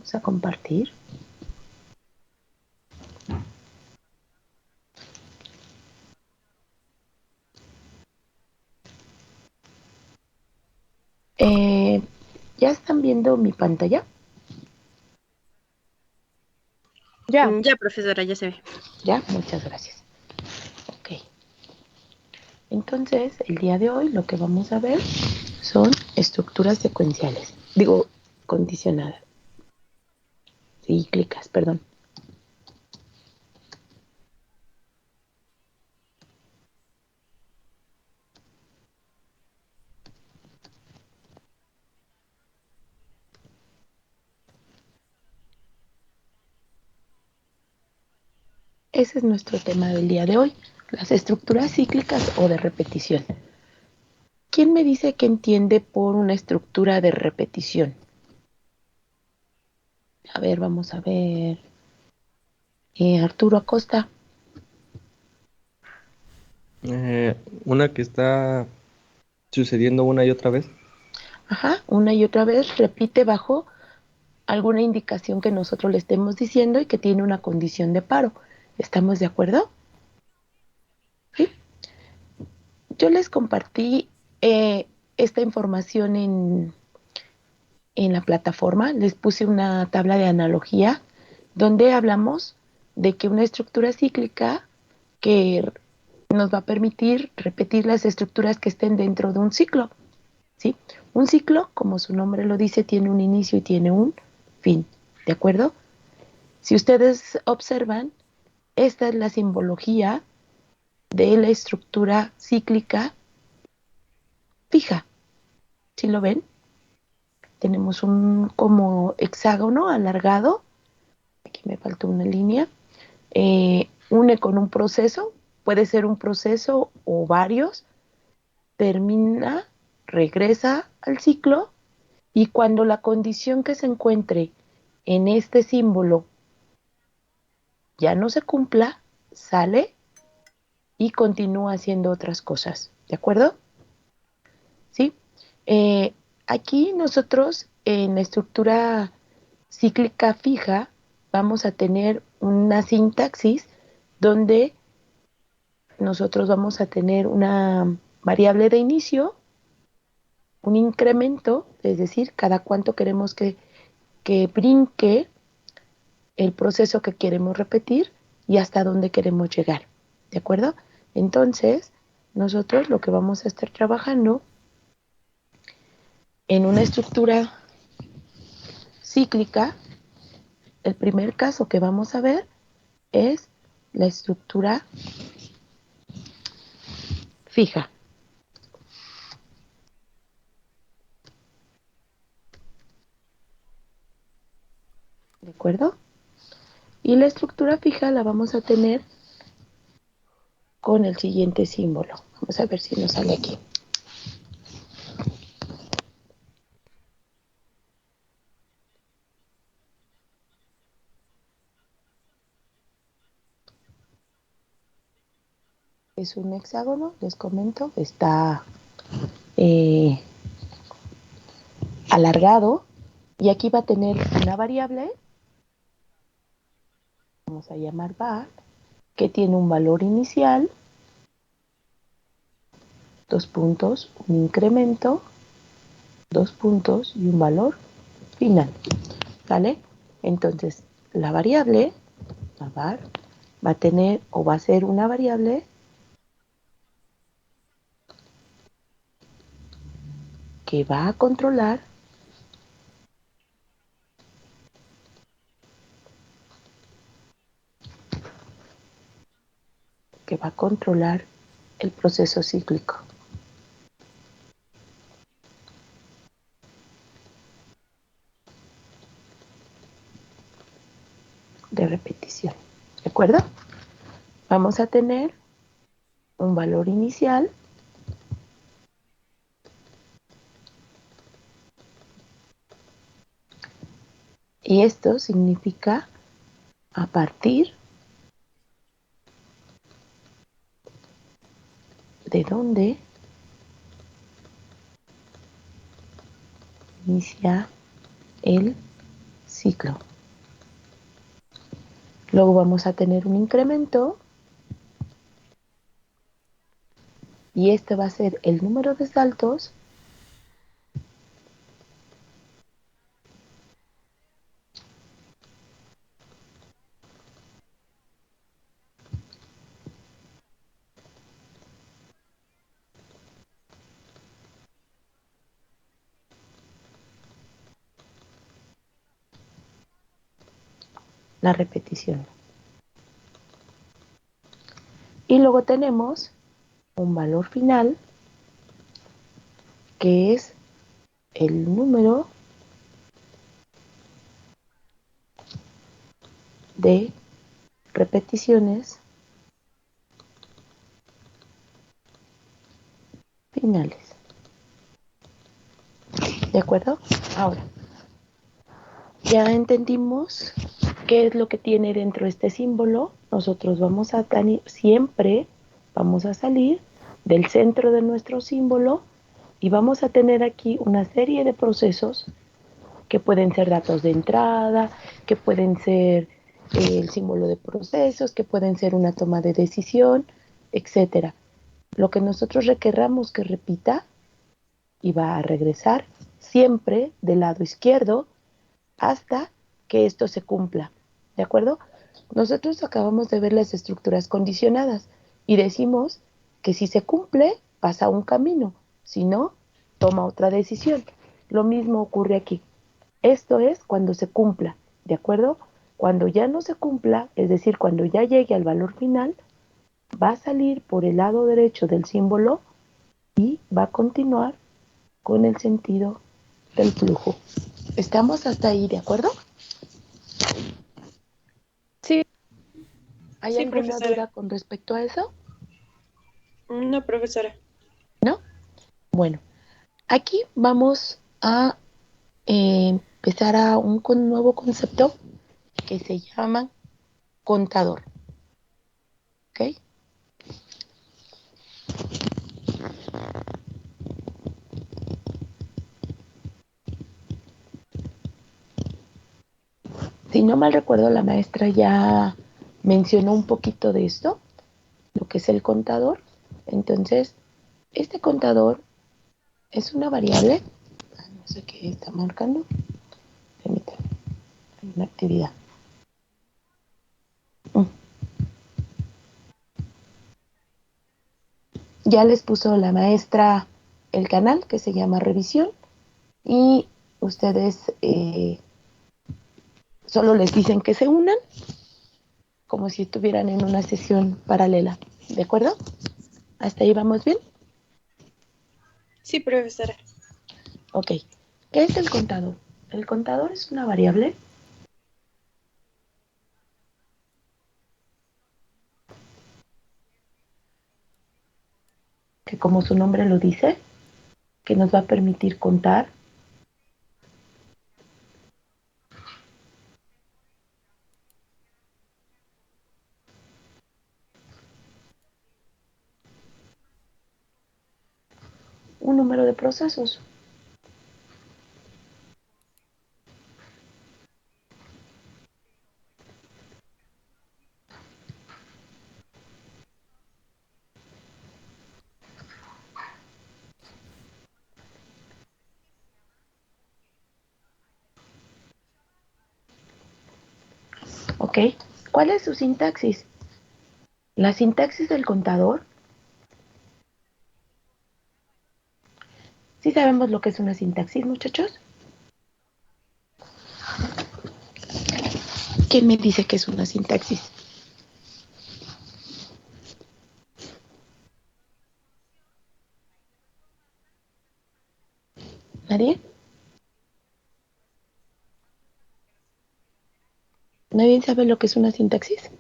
Vamos a compartir. ¿Ya están viendo mi pantalla? Ya. Ya, profesora, ya se ve. Ya, muchas gracias. Ok. Entonces, el día de hoy lo que vamos a ver son estructuras secuenciales. Digo, condicionadas. Cíclicas, perdón. Ese es nuestro tema del día de hoy, las estructuras cíclicas o de repetición. ¿Quién me dice qué entiende por una estructura de repetición? A ver, vamos a ver. Arturo Acosta. Una que está sucediendo una y otra vez. Ajá, una y otra vez repite bajo alguna indicación que nosotros le estemos diciendo y que tiene una condición de paro. ¿Estamos de acuerdo? ¿Sí? Yo les compartí esta información en la plataforma, les puse una tabla de analogía donde hablamos de que una estructura cíclica que nos va a permitir repetir las estructuras que estén dentro de un ciclo, ¿sí? Un ciclo, como su nombre lo dice, tiene un inicio y tiene un fin, ¿de acuerdo? Si ustedes observan, esta es la simbología de la estructura cíclica fija, ¿sí lo ven? Tenemos un como hexágono alargado, aquí me faltó una línea, une con un proceso, puede ser un proceso o varios, termina, regresa al ciclo y cuando la condición que se encuentre en este símbolo ya no se cumpla, sale y continúa haciendo otras cosas, ¿de acuerdo? ¿Sí? Eh, Aquí nosotros en la estructura cíclica fija vamos a tener una sintaxis donde nosotros vamos a tener una variable de inicio, un incremento, es decir, cada cuánto queremos que brinque el proceso que queremos repetir y hasta dónde queremos llegar. ¿De acuerdo? Entonces, nosotros lo que vamos a estar trabajando en una estructura cíclica, el primer caso que vamos a ver es la estructura fija. ¿De acuerdo? Y la estructura fija la vamos a tener con el siguiente símbolo. Vamos a ver si nos sale aquí. Es un hexágono, les comento, está eh, alargado y aquí va a tener una variable, vamos a llamar var, que tiene un valor inicial, dos puntos, un incremento, dos puntos y un valor final. ¿Vale? Entonces, la variable, la var, va a tener o va a ser una variable que va a controlar el proceso cíclico. De repetición. ¿De acuerdo? Vamos a tener un valor inicial y esto significa a partir de donde inicia el ciclo. Luego vamos a tener un incremento y este va a ser el número de saltos la repetición. Y luego tenemos un valor final que es el número de repeticiones finales. ¿De acuerdo? Ahora, ya entendimos qué es lo que tiene dentro este símbolo. Nosotros siempre vamos a salir del centro de nuestro símbolo y vamos a tener aquí una serie de procesos que pueden ser datos de entrada, que pueden ser el símbolo de procesos, que pueden ser una toma de decisión, etcétera. Lo que nosotros requerramos que repita y va a regresar siempre del lado izquierdo hasta que esto se cumpla. ¿De acuerdo? Nosotros acabamos de ver las estructuras condicionadas y decimos que si se cumple, pasa un camino, si no, toma otra decisión. Lo mismo ocurre aquí. Esto es cuando se cumpla, ¿de acuerdo? Cuando ya no se cumpla, es decir, cuando ya llegue al valor final, va a salir por el lado derecho del símbolo y va a continuar con el sentido del flujo. ¿Estamos hasta ahí, de acuerdo? Sí, ¿Hay sí, alguna profesora. duda con respecto a eso? No, profesora. ¿No? Bueno, aquí vamos a empezar a un nuevo concepto que se llama contador. ¿Ok? Si no mal recuerdo, la maestra ya mencionó un poquito de esto, lo que es el contador. Entonces, este contador es una variable. No sé qué está marcando. Permítanme, hay una actividad. Ya les puso la maestra el canal que se llama revisión y ustedes solo les dicen que se unan como si estuvieran en una sesión paralela. ¿De acuerdo? ¿Hasta ahí vamos bien? Sí, profesora. Ok. ¿Qué es el contador? El contador es una variable que, como su nombre lo dice, que nos va a permitir contar un número de procesos. ¿Ok? ¿Cuál es su sintaxis? La sintaxis del contador. ¿Sí sabemos lo que es una sintaxis, muchachos? ¿Quién me dice que es una sintaxis? ¿Nadie? ¿Nadie sabe lo que es una sintaxis?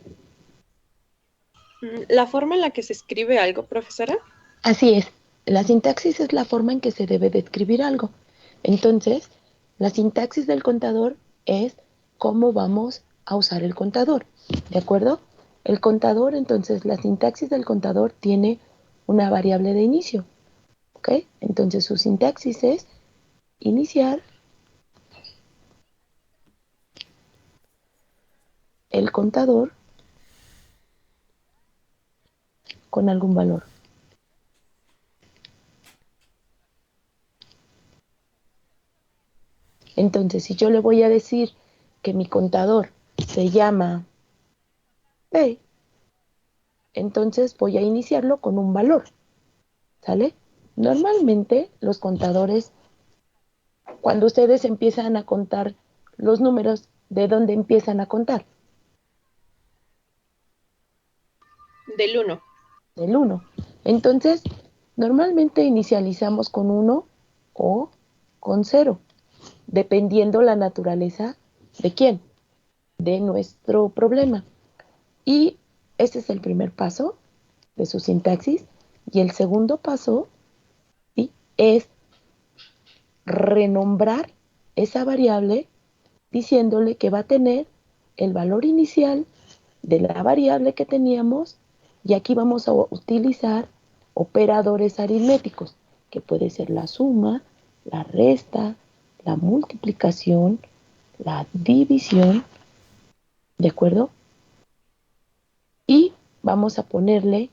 ¿La forma en la que se escribe algo, profesora? Así es. La sintaxis es la forma en que se debe de escribir algo. Entonces, la sintaxis del contador es cómo vamos a usar el contador. ¿De acuerdo? El contador, entonces, la sintaxis del contador tiene una variable de inicio. ¿Ok? Entonces, su sintaxis es iniciar el contador con algún valor. Entonces, si yo le voy a decir que mi contador se llama P, entonces voy a iniciarlo con un valor, ¿sale? Normalmente los contadores, cuando ustedes empiezan a contar los números, ¿de dónde empiezan a contar? Del 1. Del 1. Entonces, normalmente inicializamos con 1 o con 0, dependiendo la naturaleza de quién, de nuestro problema. Y ese es el primer paso de su sintaxis. Y el segundo paso, ¿sí?, es renombrar esa variable diciéndole que va a tener el valor inicial de la variable que teníamos, y aquí vamos a utilizar operadores aritméticos, que puede ser la suma, la resta, la multiplicación, la división, ¿de acuerdo? Y vamos a ponerle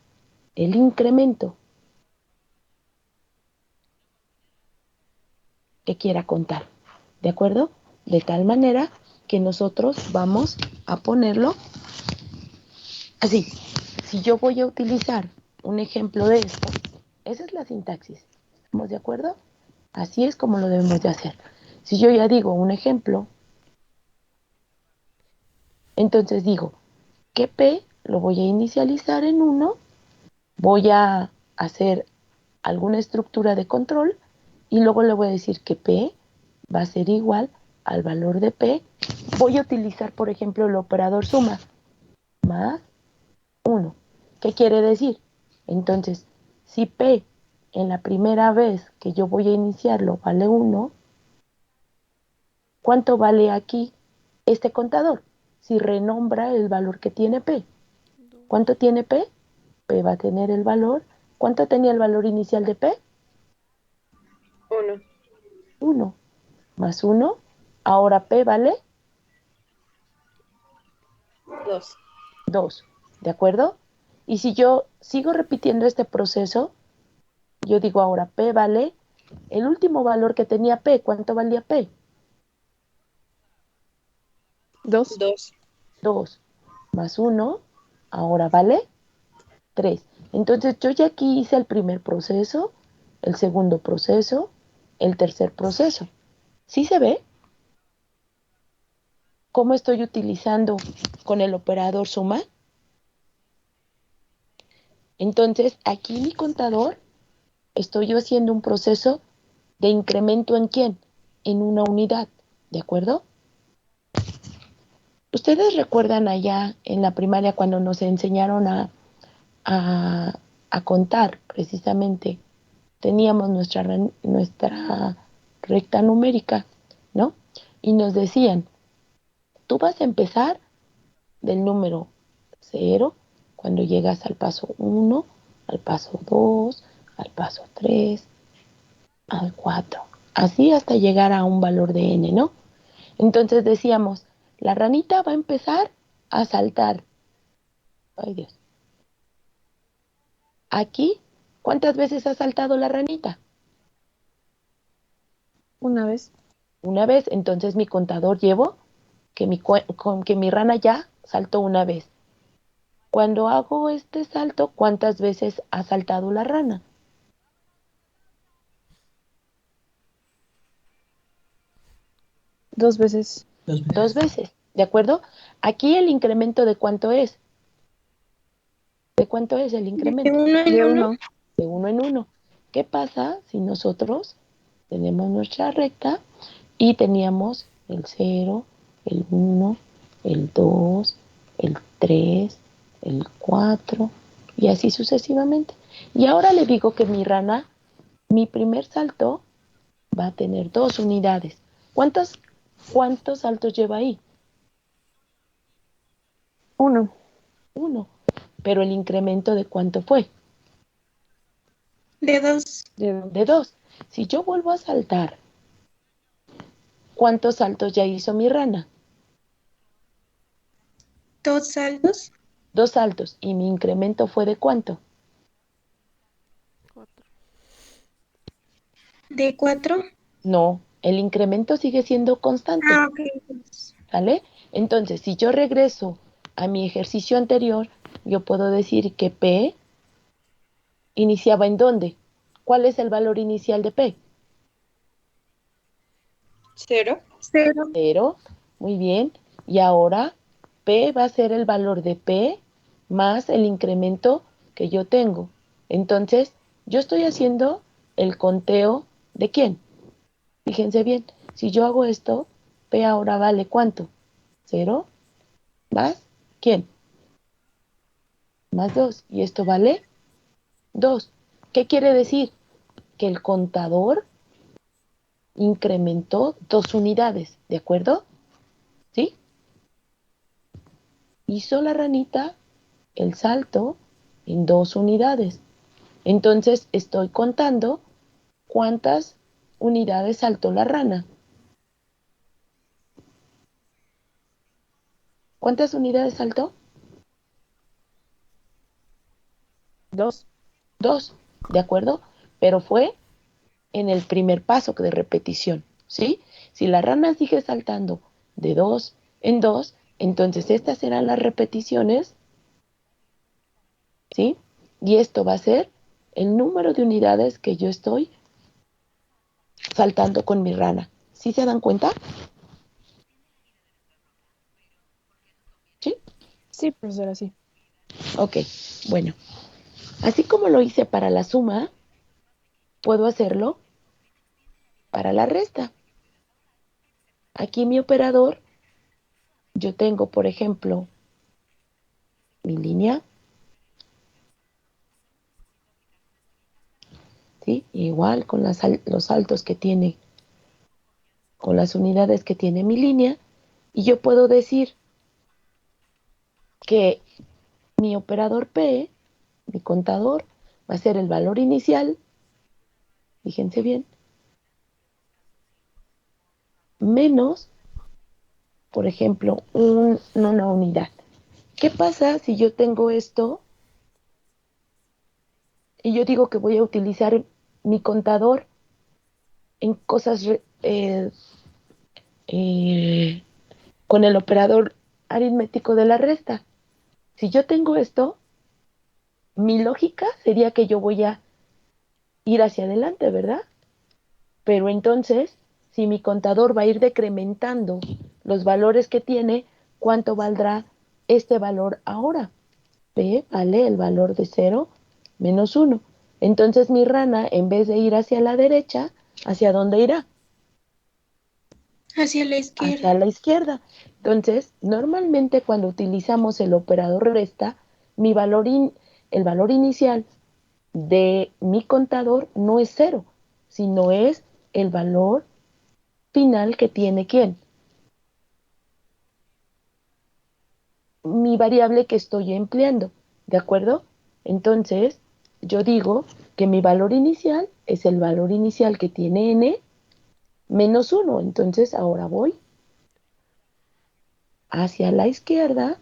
el incremento que quiera contar, ¿de acuerdo? De tal manera que nosotros vamos a ponerlo así. Si yo voy a utilizar un ejemplo de esto, esa es la sintaxis, ¿estamos de acuerdo? Así es como lo debemos de hacer. Si yo ya digo un ejemplo, entonces digo que P lo voy a inicializar en 1, voy a hacer alguna estructura de control y luego le voy a decir que P va a ser igual al valor de P. Voy a utilizar, por ejemplo, el operador suma, más 1. ¿Qué quiere decir? Entonces, si P en la primera vez que yo voy a iniciarlo vale 1, ¿cuánto vale aquí este contador? Si renombra el valor que tiene P. ¿Cuánto tiene P? P va a tener el valor. ¿Cuánto tenía el valor inicial de P? 1. 1. Más 1. Ahora P vale 2. 2. ¿De acuerdo? Y si yo sigo repitiendo este proceso, yo digo ahora P vale el último valor que tenía P. ¿Cuánto valía P? 2. 2. Más 1. Ahora vale 3. Entonces yo ya aquí hice el primer proceso, el segundo proceso, el tercer proceso. ¿Sí se ve cómo estoy utilizando con el operador suma? Entonces aquí mi contador, estoy yo haciendo un proceso de incremento ¿en quién? En una unidad, ¿de acuerdo? ¿Ustedes recuerdan allá en la primaria cuando nos enseñaron a, a contar precisamente? Teníamos nuestra recta numérica, ¿no? Y nos decían, tú vas a empezar del número 0, cuando llegas al paso 1, al paso 2, al paso 3, al 4, así hasta llegar a un valor de n, ¿no? Entonces decíamos, la ranita va a empezar a saltar. Ay Dios. Aquí, ¿cuántas veces ha saltado la ranita? Una vez. Una vez. Entonces mi contador llevo que mi rana ya saltó una vez. Cuando hago este salto, ¿cuántas veces ha saltado la rana? 2 veces. 2 veces, ¿de acuerdo? Aquí el incremento ¿de cuánto es? ¿De cuánto es el incremento? De 1. De 1 en 1. ¿Qué pasa si nosotros tenemos nuestra recta y teníamos el 0, el 1, el 2, el 3, el 4 y así sucesivamente? Y ahora le digo que mi rana, mi primer salto va a tener 2 unidades. ¿Cuántos saltos lleva ahí? 1. 1. Pero el incremento ¿de cuánto fue? De 2. De 2. Si yo vuelvo a saltar, ¿cuántos saltos ya hizo mi rana? 2 saltos. 2 saltos. ¿Y mi incremento fue de cuánto? 4. De 4. No, el incremento sigue siendo constante, Ah, ok. ¿vale? Entonces, si yo regreso a mi ejercicio anterior, yo puedo decir que P iniciaba ¿en dónde? ¿Cuál es el valor inicial de P? 0. 0. 0. Muy bien. Y ahora P va a ser el valor de P más el incremento que yo tengo. Entonces, yo estoy haciendo el conteo de quién. Fíjense bien, si yo hago esto, P ahora vale ¿cuánto? 0 más ¿quién? Más 2. Y esto vale 2. ¿Qué quiere decir? Que el contador incrementó 2 unidades, ¿de acuerdo? ¿Sí? Hizo la ranita el salto en 2 unidades. Entonces estoy contando cuántas unidades saltó la rana. ¿Cuántas unidades saltó? 2. 2, ¿de acuerdo? Pero fue en el primer paso de repetición, ¿sí? Si la rana sigue saltando de 2 en 2, entonces estas serán las repeticiones, ¿sí? Y esto va a ser el número de unidades que yo estoy saltando con mi rana. ¿Sí se dan cuenta? ¿Sí? Sí, profesora, sí. Ok, bueno. Así como lo hice para la suma, puedo hacerlo para la resta. Aquí mi operador, yo tengo, por ejemplo, mi línea, ¿sí? Igual con los saltos que tiene, con las unidades que tiene mi línea, y yo puedo decir que mi operador P, mi contador, va a ser el valor inicial, fíjense bien, menos, por ejemplo, una unidad. ¿Qué pasa si yo tengo esto y yo digo que voy a utilizar mi contador en cosas eh, con el operador aritmético de la resta? Si yo tengo esto, mi lógica sería que yo voy a ir hacia adelante, ¿verdad? Pero entonces, si mi contador va a ir decrementando los valores que tiene, ¿cuánto valdrá este valor ahora? P vale el valor de 0 menos 1. Entonces mi rana, en vez de ir hacia la derecha, ¿hacia dónde irá? Hacia la Hacia izquierda. la izquierda. Entonces, normalmente cuando utilizamos el operador resta, el valor inicial de mi contador no es 0, sino es el valor final que tiene ¿quién? Mi variable que estoy empleando, ¿de acuerdo? Entonces, yo digo que mi valor inicial es el valor inicial que tiene n menos 1. Entonces, ahora voy hacia la izquierda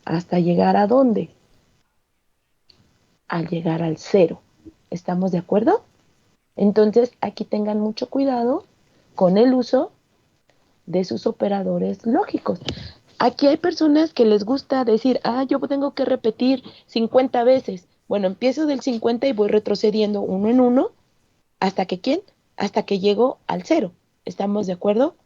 hasta llegar a ¿dónde? Al llegar al 0. ¿Estamos de acuerdo? Entonces, aquí tengan mucho cuidado con el uso de sus operadores lógicos. Aquí hay personas que les gusta decir, yo tengo que repetir 50 veces. Bueno, empiezo del 50 y voy retrocediendo uno en uno hasta que ¿quién? Hasta que llego al 0. ¿Estamos de acuerdo?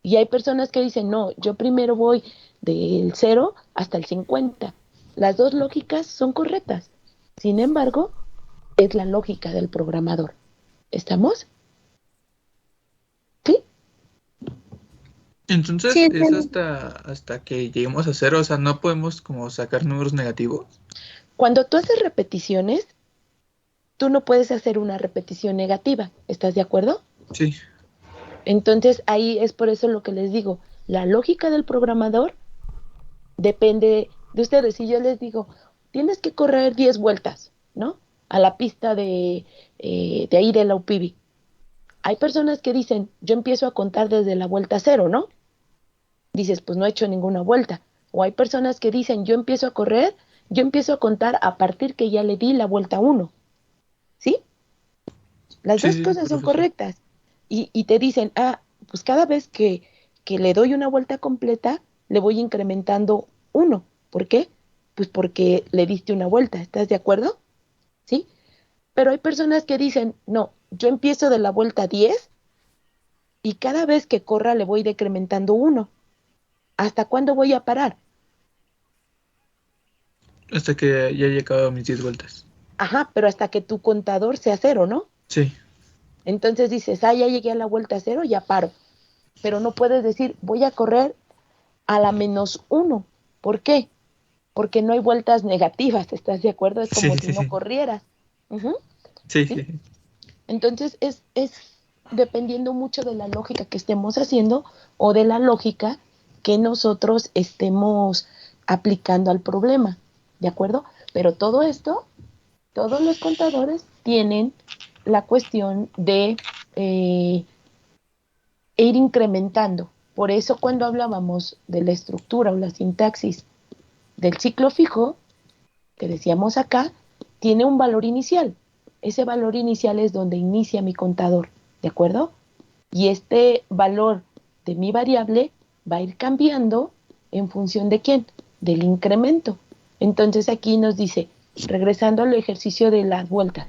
Y hay personas que dicen, no, yo primero voy del 0 hasta el 50. Las dos lógicas son correctas. Sin embargo, es la lógica del programador. ¿Estamos? ¿Sí? Entonces Sí, es entiendo. hasta que lleguemos a 0, o sea, no podemos como sacar números negativos. Cuando tú haces repeticiones, tú no puedes hacer una repetición negativa. ¿Estás de acuerdo? Sí. Entonces ahí es por eso lo que les digo. La lógica del programador depende de ustedes. Si yo les digo, tienes que correr 10 vueltas, ¿no? A la pista de ahí de la UPIBI. Hay personas que dicen, yo empiezo a contar desde la vuelta 0, ¿no? Dices, pues no he hecho ninguna vuelta. O hay personas que dicen, yo empiezo a correr, yo empiezo a contar a partir que ya le di la vuelta 1. ¿Sí? Las Sí, dos sí, sí, cosas son profesor. correctas. Y te dicen, pues cada vez que le doy una vuelta completa, le voy incrementando 1. ¿Por qué? Pues porque le diste una vuelta. ¿Estás de acuerdo? ¿Sí? Pero hay personas que dicen, no, yo empiezo de la vuelta 10 y cada vez que corra le voy decrementando 1. ¿Hasta cuándo voy a parar? Hasta que ya haya acabado mis 10 vueltas. Ajá, pero hasta que tu contador sea 0, ¿no? Sí, Entonces dices, ya llegué a la vuelta 0, ya paro. Pero no puedes decir, voy a correr a la -1. ¿Por qué? Porque no hay vueltas negativas, ¿estás de acuerdo? Es sí, como si sí, no sí. corrieras. Ujú, Sí, ¿sí? sí, sí. Entonces es dependiendo mucho de la lógica que estemos haciendo o de la lógica que nosotros estemos aplicando al problema, ¿de acuerdo? Pero todo esto, todos los contadores tienen la cuestión de ir incrementando. Por eso cuando hablábamos de la estructura o la sintaxis del ciclo fijo, que decíamos acá, tiene un valor inicial. Ese valor inicial es donde inicia mi contador, ¿de acuerdo? Y este valor de mi variable va a ir cambiando en función de quién, del incremento. Entonces aquí nos dice, regresando al ejercicio de las vueltas,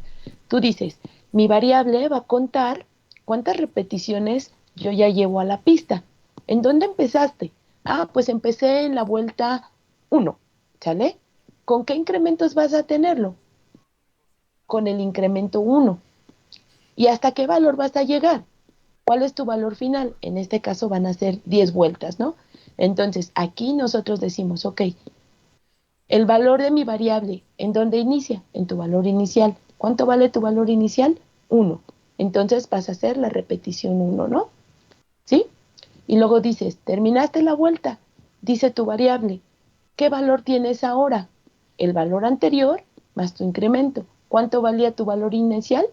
tú dices, mi variable va a contar cuántas repeticiones yo ya llevo a la pista. ¿En dónde empezaste? Pues empecé en la vuelta 1, ¿sale? ¿Con qué incrementos vas a tenerlo? Con el incremento 1. ¿Y hasta qué valor vas a llegar? ¿Cuál es tu valor final? En este caso van a ser 10 vueltas, ¿no? Entonces, aquí nosotros decimos, ok, el valor de mi variable, ¿en dónde inicia? En tu valor inicial. ¿Cuánto vale tu valor inicial? 1. Entonces vas a hacer la repetición 1, ¿no? ¿Sí? Y luego dices, terminaste la vuelta. Dice tu variable, ¿qué valor tienes ahora? El valor anterior más tu incremento. ¿Cuánto valía tu valor inicial?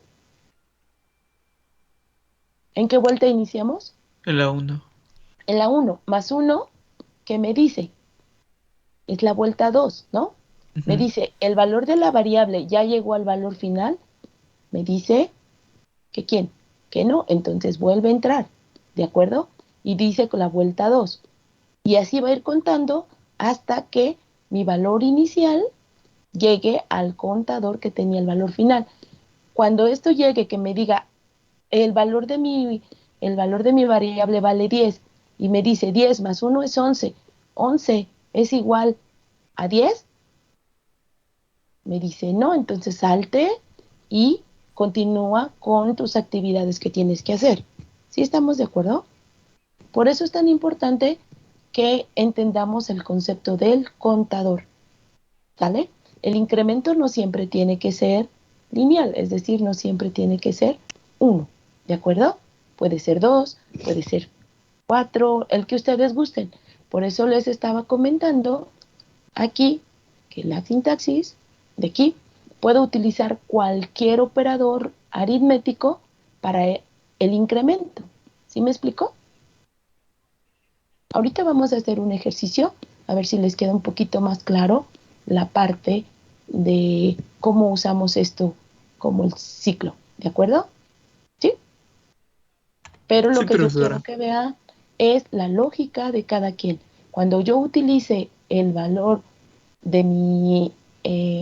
¿En qué vuelta iniciamos? En la 1. En la 1 más 1, ¿qué me dice? Es la vuelta 2, ¿no? Me dice, el valor de la variable ya llegó al valor final. Me dice que quién, que no, entonces vuelve a entrar, ¿de acuerdo? Y dice con la vuelta 2. Y así va a ir contando hasta que mi valor inicial llegue al contador que tenía el valor final. Cuando esto llegue, que me diga el valor de mi variable vale 10 y me dice 10 más 1 es 11, 11 es igual a 10, me dice no, entonces salte y continúa con tus actividades que tienes que hacer. ¿Sí estamos de acuerdo? Por eso es tan importante que entendamos el concepto del contador, ¿sale? El incremento no siempre tiene que ser lineal, es decir, no siempre tiene que ser 1, ¿de acuerdo? Puede ser 2, puede ser 4, el que ustedes gusten. Por eso les estaba comentando aquí que la sintaxis de aquí puedo utilizar cualquier operador aritmético para el incremento. ¿Sí me explico? Ahorita vamos a hacer un ejercicio, a ver si les queda un poquito más claro la parte de cómo usamos esto como el ciclo, ¿de acuerdo? ¿Sí? Pero lo Sí, que yo quiero profesora. que vean es la lógica de cada quien. Cuando yo utilice el valor de mi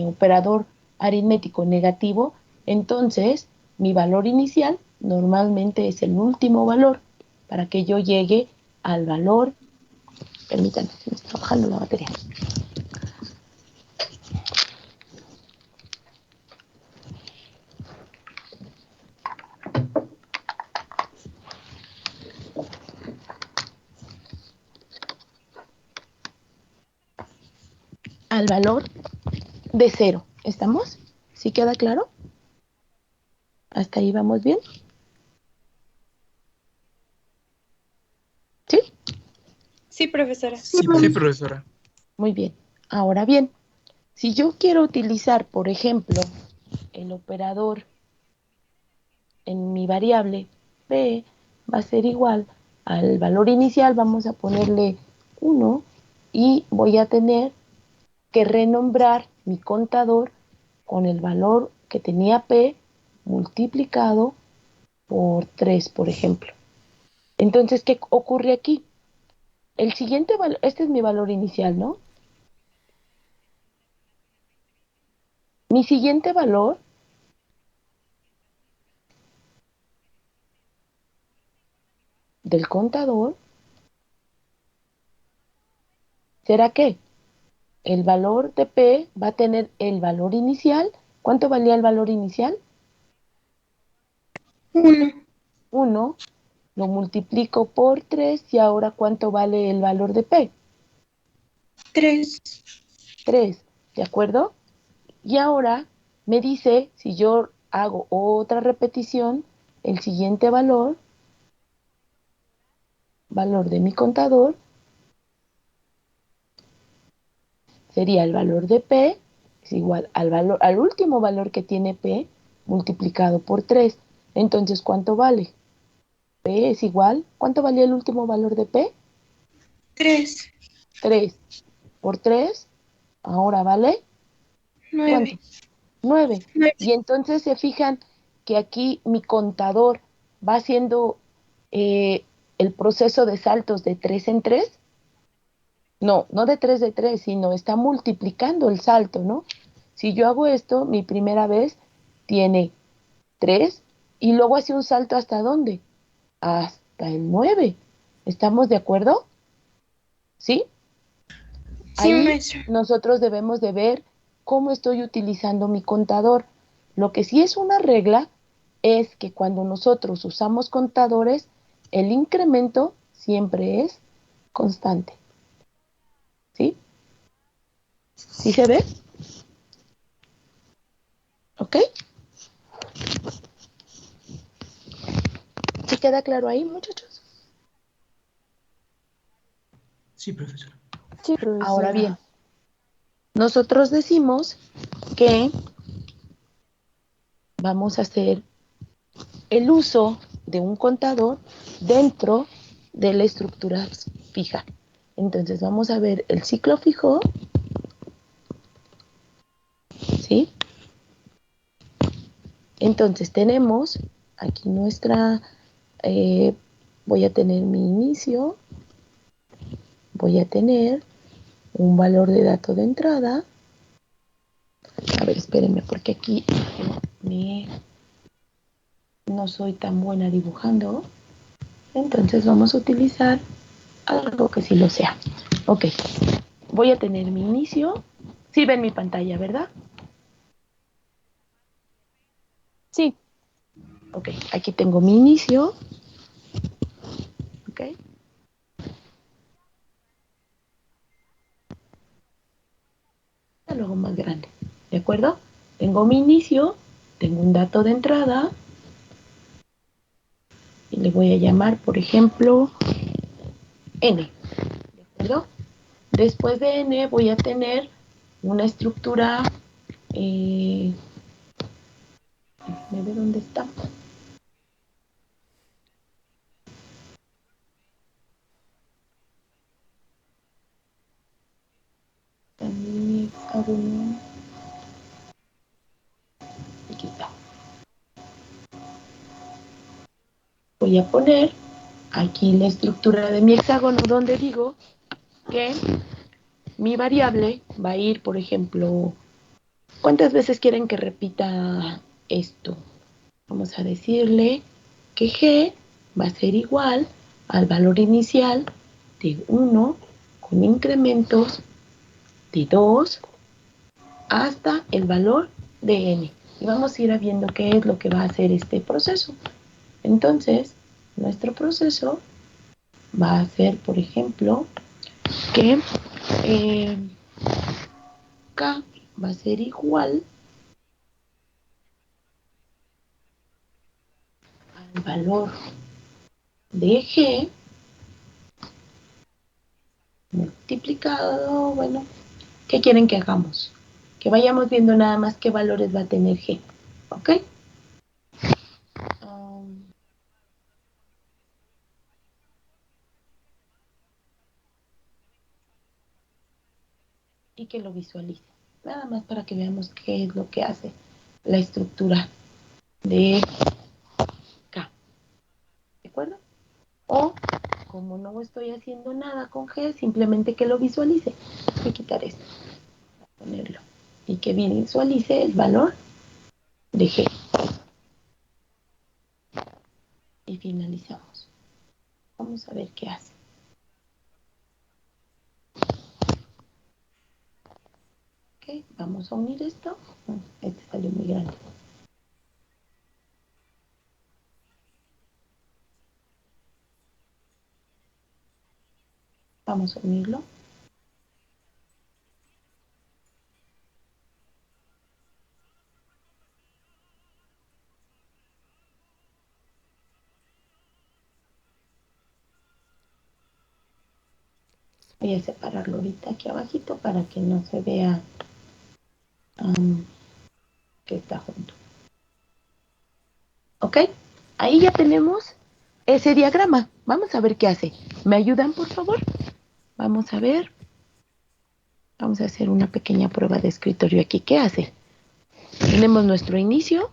operador aritmético negativo, entonces mi valor inicial normalmente es el último valor para que yo llegue al valor. Permítanme, me está bajando la batería. Al valor de 0. ¿Estamos? ¿Sí queda claro? ¿Hasta ahí vamos bien? ¿Sí? Sí, profesora. Sí, profesora. Muy bien. Ahora bien, si yo quiero utilizar, por ejemplo, el operador en mi variable b va a ser igual al valor inicial, vamos a ponerle 1, y voy a tener que renombrar mi contador con el valor que tenía P multiplicado por 3, por ejemplo. Entonces, ¿qué ocurre aquí? El siguiente valor, este es mi valor inicial, ¿no? Mi siguiente valor del contador será que el valor de P va a tener el valor inicial. ¿Cuánto valía el valor inicial? 1, 1. Lo multiplico por 3 y ahora ¿cuánto vale el valor de P? 3, 3, ¿de acuerdo? Y ahora me dice, si yo hago otra repetición, el siguiente valor de mi contador, sería el valor de P, es igual al último valor que tiene P, multiplicado por 3. Entonces, ¿cuánto vale? P es igual, ¿cuánto valía el último valor de P? 3, 3 por 3, ahora vale, ¿cuánto? 9, 9. 9. Y entonces se fijan que aquí mi contador va haciendo eh, el proceso de saltos de 3 en 3. No, no de 3 de 3, sino está multiplicando el salto, ¿no? Si yo hago esto, mi primera vez tiene 3 y luego hace un salto ¿hasta dónde? Hasta el 9. ¿Estamos de acuerdo? ¿Sí? Sí, Ahí maestro. nosotros debemos de ver cómo estoy utilizando mi contador. Lo que sí es una regla es que cuando nosotros usamos contadores, el incremento siempre es constante. ¿Sí? ¿Sí se ve? ¿Ok? ¿Sí queda claro ahí, muchachos? Sí, profesora. Sí, profesora. Ahora bien, nosotros decimos que vamos a hacer el uso de un contador dentro de la estructura fija. Entonces vamos a ver el ciclo fijo, ¿sí? Entonces tenemos aquí voy a tener mi inicio, voy a tener un valor de dato de entrada. A ver, espérenme, porque aquí no soy tan buena dibujando. Entonces vamos a utilizar algo que sí lo sea. Ok, voy a tener mi inicio. Sí ven mi pantalla, ¿verdad? Sí, Ok, aquí tengo mi inicio. Ok. Luego más grande. ¿De acuerdo? Tengo mi inicio, tengo un dato de entrada y le voy a llamar, por ejemplo, N. ¿De acuerdo? Después de N voy a tener una estructura. ¿Me ve dónde está? También hexágono. Aquí está. Voy a poner aquí la estructura de mi hexágono donde digo que mi variable va a ir, por ejemplo, ¿cuántas veces quieren que repita esto? Vamos a decirle que G va a ser igual al valor inicial de 1 con incrementos de 2 hasta el valor de n. Y vamos a ir viendo qué es lo que va a hacer este proceso. Entonces, nuestro proceso va a ser, por ejemplo, que K va a ser igual al valor de G multiplicado, bueno, ¿qué quieren que hagamos? Que vayamos viendo nada más qué valores va a tener G, ¿ok? Um, y que lo visualice. Nada más para que veamos qué es lo que hace la estructura de K. ¿De acuerdo? O, como no estoy haciendo nada con G, simplemente que lo visualice. Voy a quitar esto, ponerlo. Y que visualice el valor de G. Y finalizamos. Vamos a ver qué hace. Ok, vamos a unir esto. Este salió muy grande. Vamos a unirlo. Voy a separarlo ahorita aquí abajito para que no se vea que está junto. ¿Ok? Ahí ya tenemos ese diagrama. Vamos a ver qué hace. ¿Me ayudan, por favor? Vamos a ver. Vamos a hacer una pequeña prueba de escritorio aquí. ¿Qué hace? Tenemos nuestro inicio.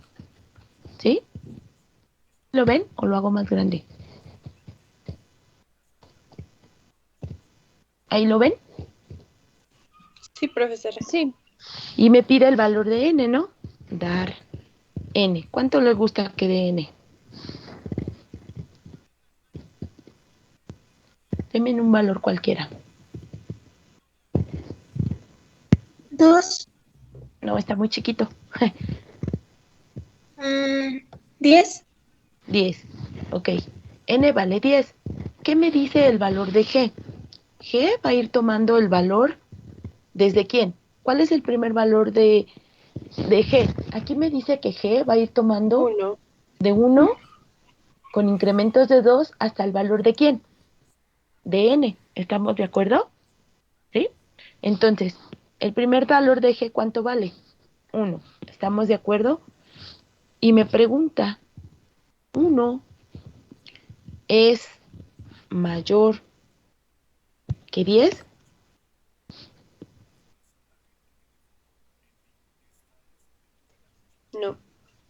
¿Sí? ¿Lo ven o lo hago más grande? ¿Ahí lo ven? Sí, profesora. Sí. Y me pide el valor de n, ¿no? Dar n. ¿Cuánto les gusta que dé n? Denme un valor cualquiera. 2, No, está muy chiquito. 10, 10. Ok. N vale 10. ¿Qué me dice el valor de G? G va a ir tomando el valor ¿desde quién? ¿Cuál es el primer valor de G? Aquí me dice que G va a ir tomando 1. de 1 con incrementos de 2 hasta el valor de quién? De N. ¿Estamos de acuerdo? ¿Sí? Entonces, el primer valor de G, ¿cuánto vale? 1. ¿Estamos de acuerdo? Y me pregunta, 1 es mayor que 10. No.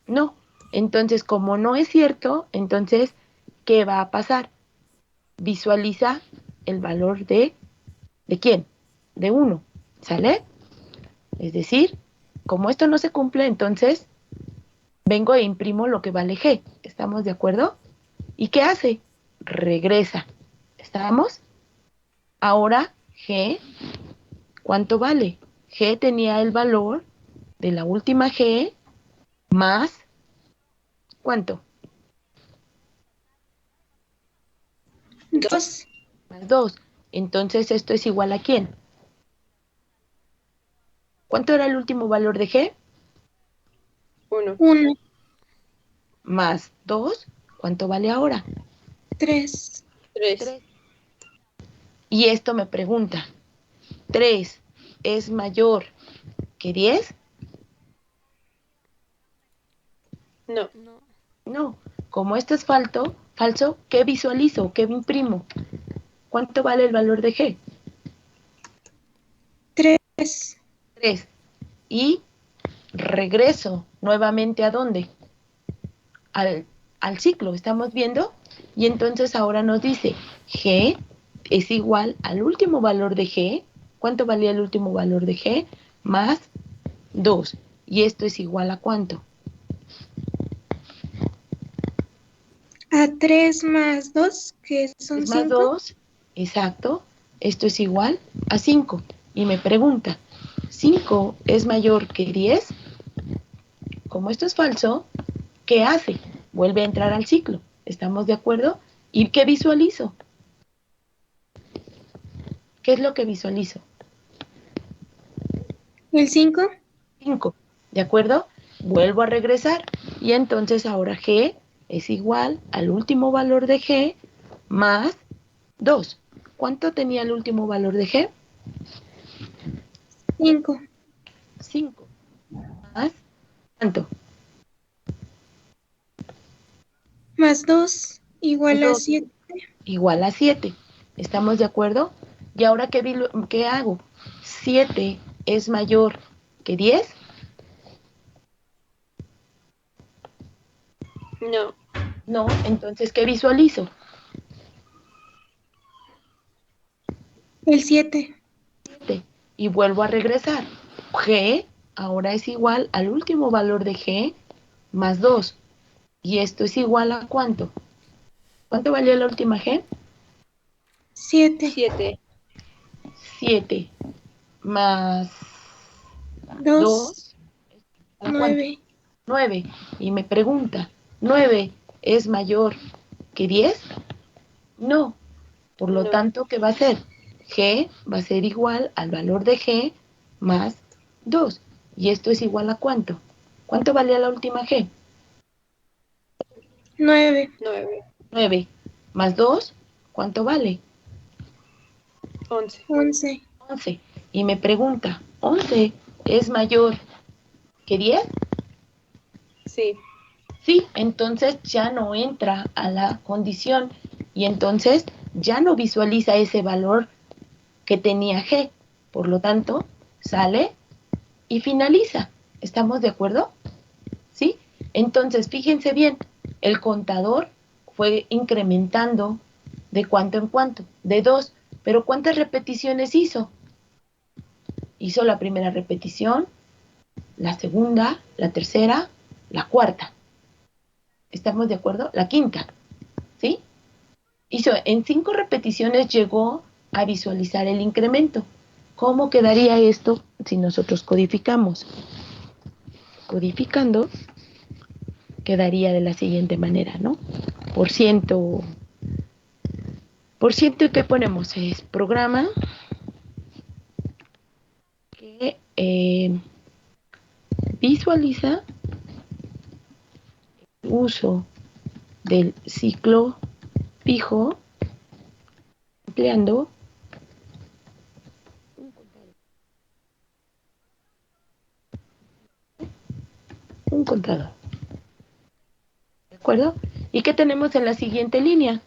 No. Entonces, como no es cierto, entonces, ¿qué va a pasar? Visualiza el valor ¿de quién? De 1. ¿Sale? Es decir, como esto no se cumple, entonces vengo e imprimo lo que vale G. ¿Estamos de acuerdo? ¿Y qué hace? Regresa. ¿Estamos? Ahora G, ¿cuánto vale? G tenía el valor de la última G más, ¿cuánto? 2, Más 2. Entonces esto es igual a ¿quién? ¿Cuánto era el último valor de G? 1. 1, Más 2. ¿Cuánto vale ahora? 3, 3. 3. Y esto me pregunta, ¿3 es mayor que 10? No. No. Como esto es falso, ¿qué visualizo? ¿Qué imprimo? ¿Cuánto vale el valor de G? 3, 3. Y regreso nuevamente ¿a dónde? Al ciclo, ¿estamos viendo? Y entonces ahora nos dice, G es igual al último valor de G. ¿Cuánto valía el último valor de G? Más 2. ¿Y esto es igual a cuánto? a 3 más 2, que son Es más 5. 2, exacto. Esto es igual a 5. Y me pregunta, ¿5 es mayor que 10? Como esto es falso, ¿qué hace? Vuelve a entrar al ciclo. ¿Estamos de acuerdo? ¿Y qué visualizo? ¿Qué es lo que visualizo? El 5, 5. ¿De acuerdo? Vuelvo a regresar. Y entonces ahora G es igual al último valor de G más 2. ¿Cuánto tenía el último valor de G? 5, 5. Más, ¿cuánto? más 2, igual a 2. 7. Igual a 7. ¿Estamos de acuerdo? ¿Y ahora qué hago? 7 es mayor que 10? No. No, entonces, ¿qué visualizo? El 7. 7. Y vuelvo a regresar. G ahora es igual al último valor de G más 2. ¿Y esto es igual a cuánto? ¿Cuánto valía la última G? 7. 7. 7 más 2. 2. ¿A cuánto? 9. 9. Y me pregunta, ¿9 es mayor que 10? No. Por lo No. tanto, ¿qué va a ser? G va a ser igual al valor de G más 2. ¿Y esto es igual a cuánto? ¿Cuánto valía la última G? 9. 9. 9 más 2, ¿cuánto vale? 11. 11. 11. Y me pregunta, ¿11 es mayor que 10? Sí. Sí, entonces ya no entra a la condición y entonces ya no visualiza ese valor que tenía G. Por lo tanto, sale y finaliza. ¿Estamos de acuerdo? ¿Sí? Entonces, fíjense bien, el contador fue incrementando de cuánto en cuánto, de 2, pero ¿cuántas repeticiones hizo? Hizo la primera repetición, la segunda, la tercera, la cuarta. ¿Estamos de acuerdo? La quinta, ¿sí? Hizo, en 5 repeticiones llegó a visualizar el incremento. ¿Cómo quedaría esto si nosotros codificamos? Codificando, quedaría de la siguiente manera, ¿no? Por ciento, ¿y qué ponemos? Es programa que visualiza el uso del ciclo fijo empleando un contador. ¿De acuerdo? ¿Y qué tenemos en la siguiente línea?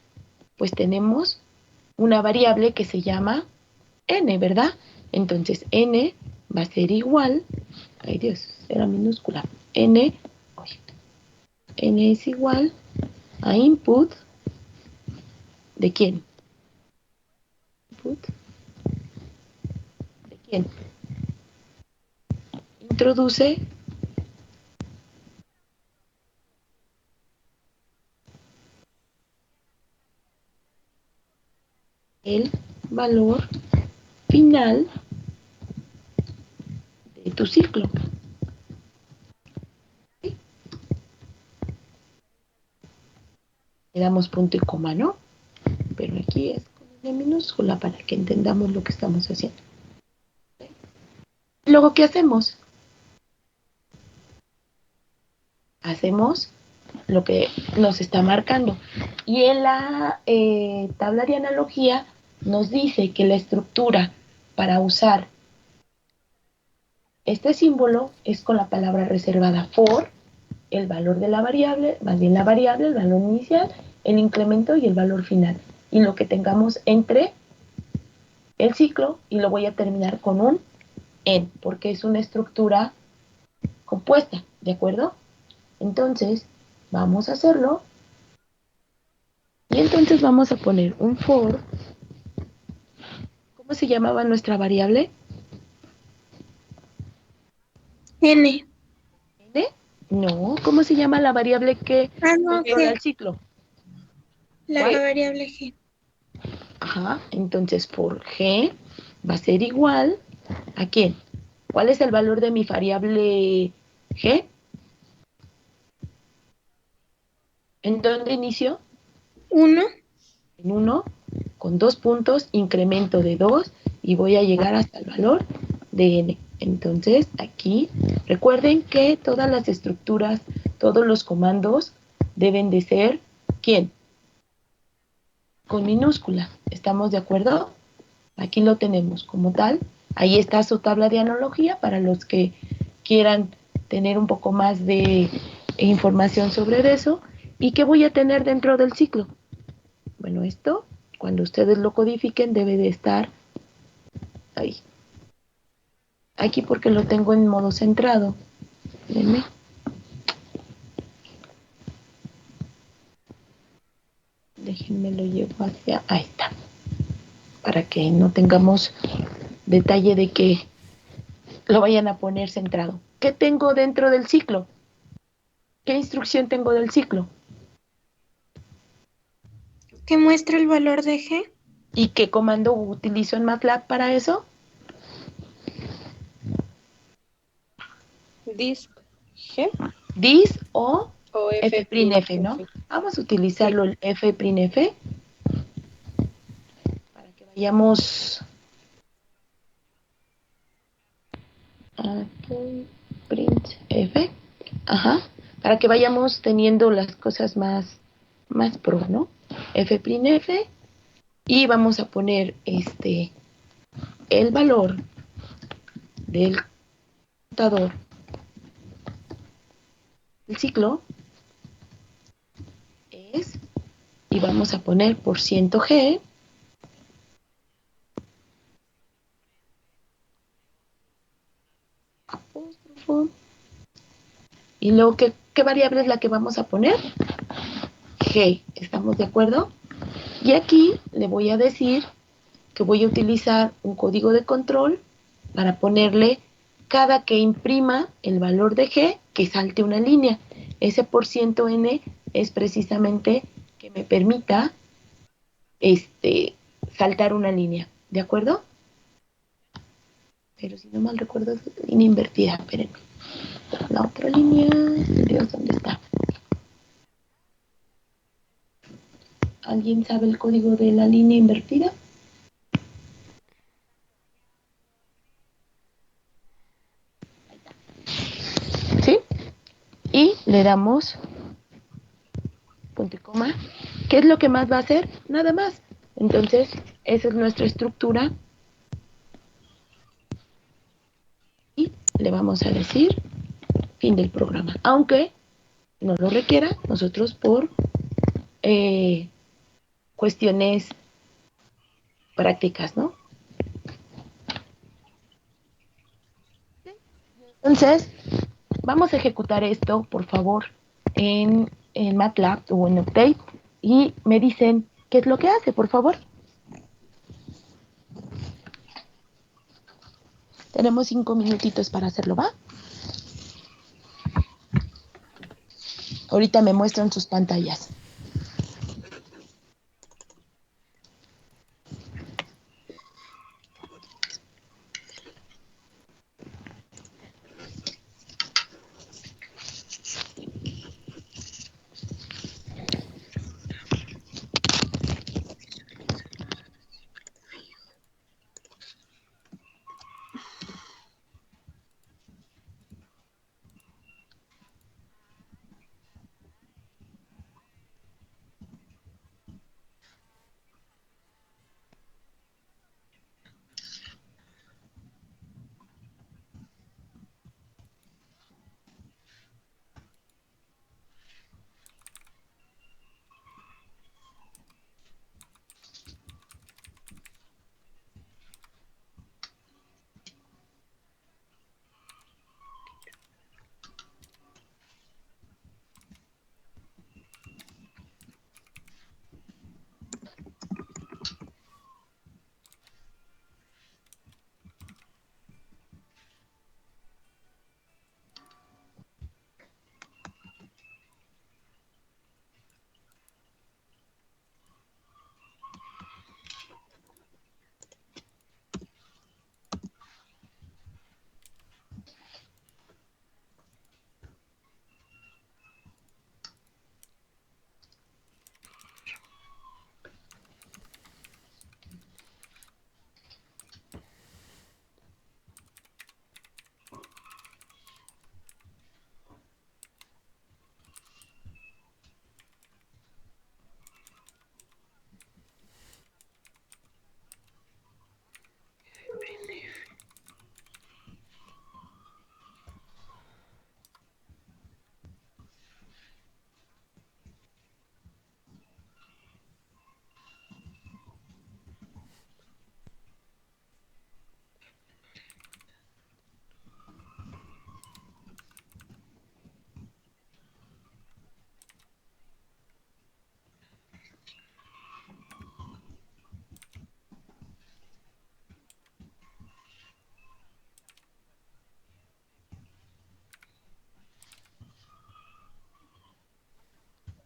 Pues tenemos una variable que se llama n, ¿verdad? Entonces n va a ser igual, ay Dios, era minúscula, n es igual a input, ¿de quién? Input, ¿de quién? Introduce el valor final de tu ciclo. ¿Sí? Le damos punto y coma, ¿no? Pero aquí es con una minúscula para que entendamos lo que estamos haciendo. Luego, ¿qué hacemos? Hacemos lo que nos está marcando. Y en la tabla de analogía nos dice que la estructura para usar este símbolo es con la palabra reservada for, el valor de la variable, más bien la variable, el valor inicial, el incremento y el valor final. Y lo que tengamos entre el ciclo, y lo voy a terminar con un en, porque es una estructura compuesta, ¿de acuerdo? Entonces, vamos a hacerlo. Y entonces vamos a poner un for. ¿Cómo se llamaba nuestra variable? N. ¿N? No, ¿cómo se llama la variable que No, controla G. el ciclo? La ¿Cuál? variable G. Ajá, entonces por G va a ser igual ¿a quién? ¿Cuál es el valor de mi variable G? ¿En dónde inicio? 1. En 1, con 2 puntos, incremento de 2 y voy a llegar hasta el valor de n. Entonces, aquí, recuerden que todas las estructuras, todos los comandos deben de ser, ¿quién? Con minúscula. ¿Estamos de acuerdo? Aquí lo tenemos como tal. Ahí está su tabla de analogía para los que quieran tener un poco más de información sobre eso. ¿Y qué voy a tener dentro del ciclo? Bueno, esto, cuando ustedes lo codifiquen, debe de estar ahí. aquí porque lo tengo en modo centrado. Espérenme. Déjenme lo llevo hacia... Ahí está. Para que no tengamos detalle de que lo vayan a poner centrado. ¿Qué tengo dentro del ciclo? ¿Qué instrucción tengo del ciclo? ¿Que muestra el valor de G? ¿Y qué comando utilizo en MATLAB para eso? Disp G Dis o o f'printf, F'. ¿no? Vamos a utilizarlo el f'printf para que vayamos aquí, printf, ajá, para que vayamos teniendo las cosas más pro, ¿no? F'printf y vamos a poner el valor del contador del ciclo es, y vamos a poner por ciento G, apóstrofo, y luego, ¿qué variable es la que vamos a poner? G, ¿estamos de acuerdo? Y aquí le voy a decir que voy a utilizar un código de control para ponerle cada que imprima el valor de G, que salte una línea. Ese por ciento N es precisamente que me permita saltar una línea, ¿de acuerdo? Pero si no mal recuerdo es línea invertida, espérenme. La otra línea, Dios, ¿dónde está? ¿Alguien sabe el código de la línea invertida? ¿Sí? Y le damos punto y coma. ¿Qué es lo que más va a hacer? Nada más. Entonces, esa es nuestra estructura. Y le vamos a decir fin del programa. Aunque no lo requiera, nosotros por cuestiones prácticas, ¿no? Entonces, vamos a ejecutar esto, por favor, en MATLAB o en Octave y me dicen qué es lo que hace, por favor. Tenemos 5 minutitos para hacerlo, ¿va? Ahorita me muestran sus pantallas.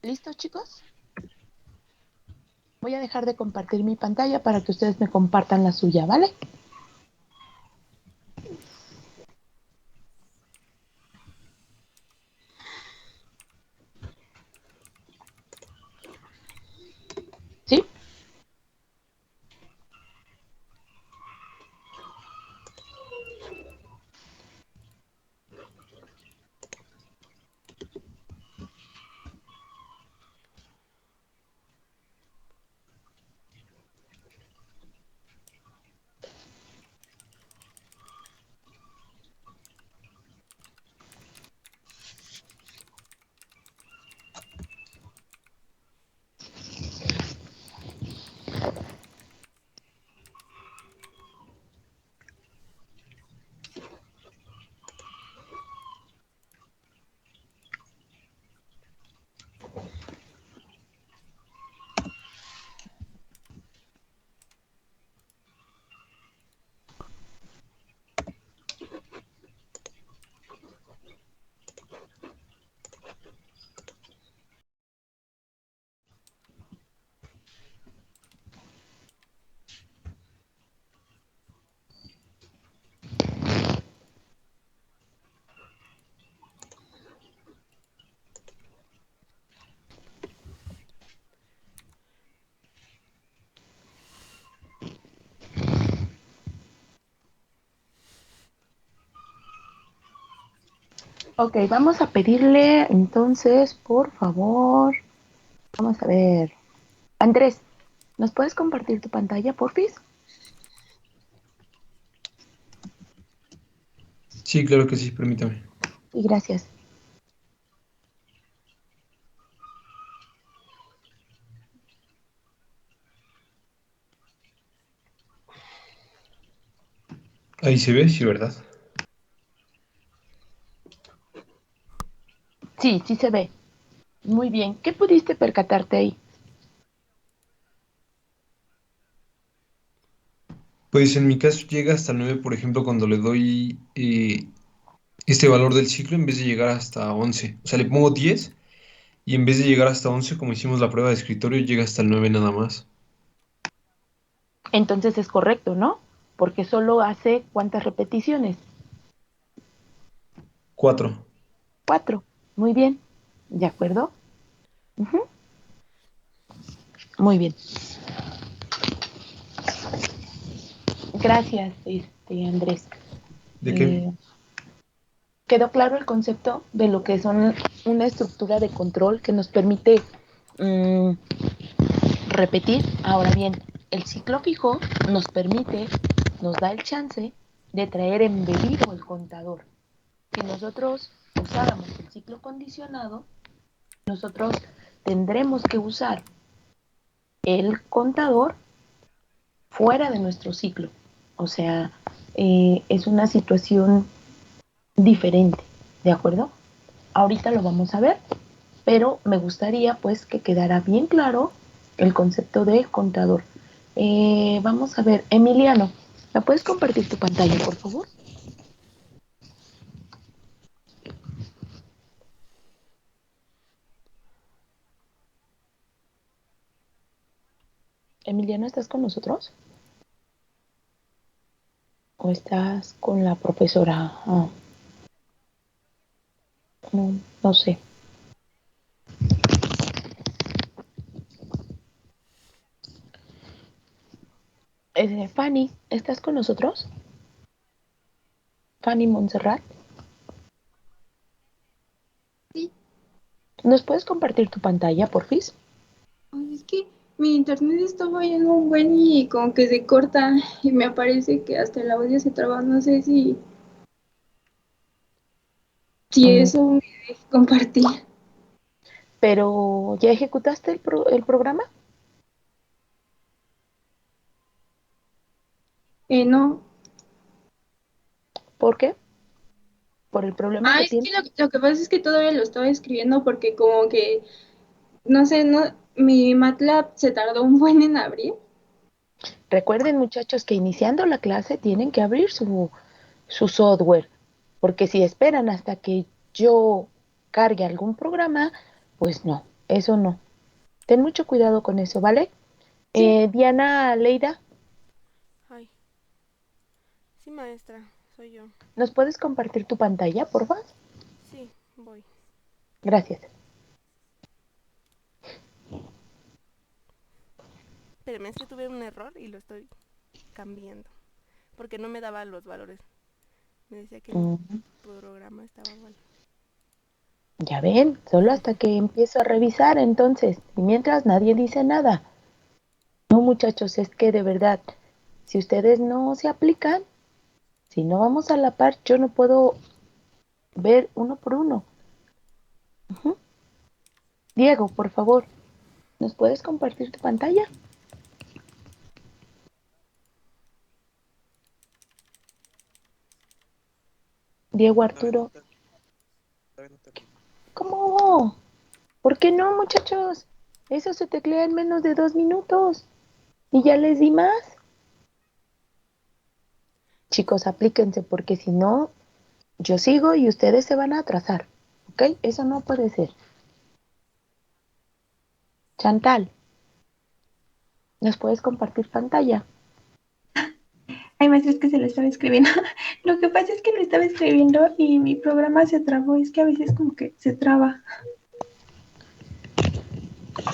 ¿Listos, chicos? Voy a dejar de compartir mi pantalla para que ustedes me compartan la suya, ¿vale? ¿Sí? Ok, vamos a pedirle entonces, por favor, vamos a ver. Andrés, ¿nos puedes compartir tu pantalla, porfis? Sí, claro que sí, permítame. Y gracias. Ahí se ve, sí, ¿verdad? Sí, sí se ve. Muy bien. ¿Qué pudiste percatarte ahí? Pues en mi caso llega hasta 9, por ejemplo, cuando le doy este valor del ciclo en vez de llegar hasta 11. O sea, le pongo 10 y en vez de llegar hasta 11, como hicimos la prueba de escritorio, llega hasta el 9 nada más. Entonces es correcto, ¿no? Porque solo hace ¿cuántas repeticiones? 4. 4. Muy bien. ¿De acuerdo? Ujú. Muy bien. Gracias, Andrés. ¿De qué? Eh, ¿Quedó claro el concepto de lo que son una estructura de control que nos permite mm, repetir? Ahora bien, el ciclo fijo nos permite, nos da el chance de traer embedido el contador. Si nosotros usáramos el ciclo condicionado, nosotros tendremos que usar el contador fuera de nuestro ciclo. O sea, es una situación diferente, ¿de acuerdo? Ahorita lo vamos a ver, pero me gustaría pues que quedara bien claro el concepto de contador. Vamos a ver, Emiliano, ¿me puedes compartir tu pantalla, por favor? Emiliano, ¿estás con nosotros? ¿O estás con la profesora? No, no sé. Fanny, ¿estás con nosotros? Fanny Montserrat. Sí, ¿Nos puedes compartir tu pantalla, porfis? ay, es que mi internet está fallando un buen y como que se corta y me aparece que hasta el audio se traba. No sé si Mm, eso me deje compartir. pero, ¿ya ejecutaste el programa? No. ¿Por qué? ¿Por el problema Ah, que es tiene? que lo que pasa es que todavía lo estaba escribiendo porque como que, no sé, no, mi MATLAB se tardó un buen en abrir. Recuerden, muchachos, que iniciando la clase tienen que abrir su software, porque si esperan hasta que yo cargue algún programa, pues no. eso no. Ten mucho cuidado con eso, ¿vale? Sí. Diana Leida, Ay. Sí, maestra, soy yo. ¿nos puedes compartir tu pantalla, por favor? Sí, voy. Gracias. Espérame, es que tuve un error y lo estoy cambiando. Porque no me daba los valores. Me decía que mi programa estaba mal. Ya ven, solo hasta que empiezo a revisar entonces, y mientras nadie dice nada. No, muchachos, es que de verdad, si ustedes no se aplican, si no vamos a la par, yo no puedo ver uno por uno. Ujú. Diego, por favor, ¿nos puedes compartir tu pantalla? Diego Arturo, ¿cómo? ¿Por qué no, muchachos? Eso se teclea en menos de 2 minutos. Y ya les di más. Chicos, aplíquense porque si no, yo sigo y ustedes se van a atrasar. ¿Ok? Eso no puede ser. Chantal, ¿nos puedes compartir pantalla? Ay, maestro, es que se lo estaba escribiendo. Lo que pasa es que lo estaba escribiendo y mi programa se trabó. Es que a veces como que se traba.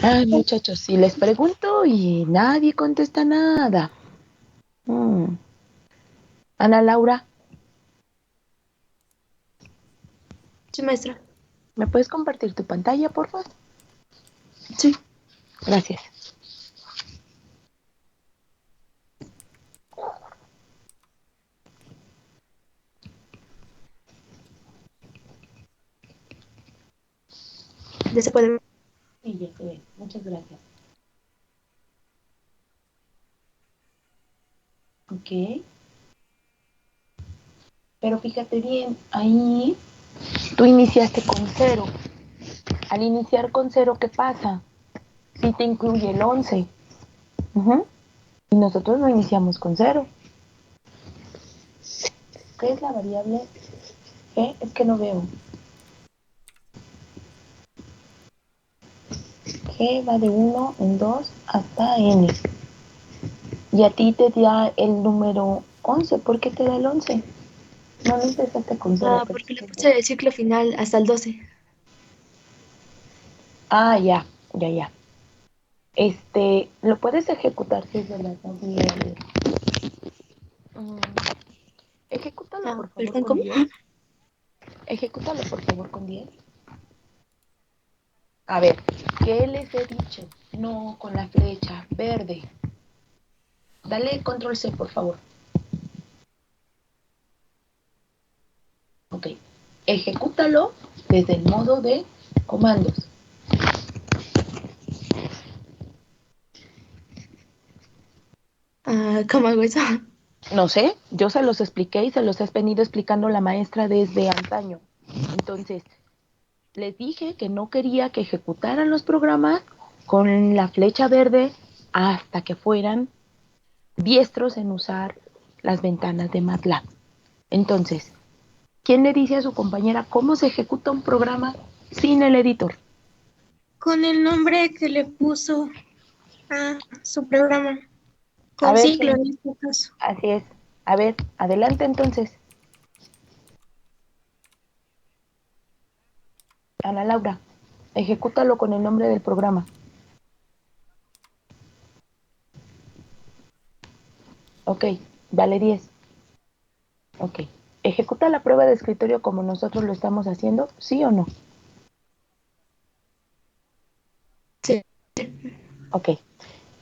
Ay, muchachos, si les pregunto y nadie contesta nada. Ana Laura, Sí, maestra. ¿me puedes compartir tu pantalla, por favor? Sí. Gracias. Ya se puede ver. Sí, ya se ve. Muchas gracias. Ok. Pero fíjate bien, ahí tú iniciaste con 0. Al iniciar con 0, ¿qué pasa? Sí te incluye el 11. Ujú. Y nosotros no iniciamos con 0. ¿Qué es la variable G? Es que no veo. G va de 1 en 2 hasta N. Y a ti te da el número 11. ¿Por qué te da el 11? No empezaste con 0. Ah, porque le puse el ciclo final hasta el 12. Ah, ya, ya, ya. ¿Lo puedes ejecutar si es de las variables? Mm, Ejecútalo, Ah, por favor, perdón, con ¿cómo? 10. Ejecútalo, por favor, con 10. A ver, ¿qué les he dicho? No, con la flecha verde. Dale control C, por favor. Ok. Ejecútalo desde el modo de comandos. Ah, ¿cómo hago eso? No sé, yo se los expliqué y se los has venido explicando la maestra desde antaño. Entonces, les dije que no quería que ejecutaran los programas con la flecha verde hasta que fueran diestros en usar las ventanas de MATLAB. Entonces, ¿quién le dice a su compañera cómo se ejecuta un programa sin el editor? Con el nombre que le puso a su programa, A con ver, ciclo en este caso. así es. A ver, adelante entonces. Ana Laura, ejecútalo con el nombre del programa. Ok, dale 10. Ok. ¿Ejecuta la prueba de escritorio como nosotros lo estamos haciendo? ¿Sí o no? Sí. Ok.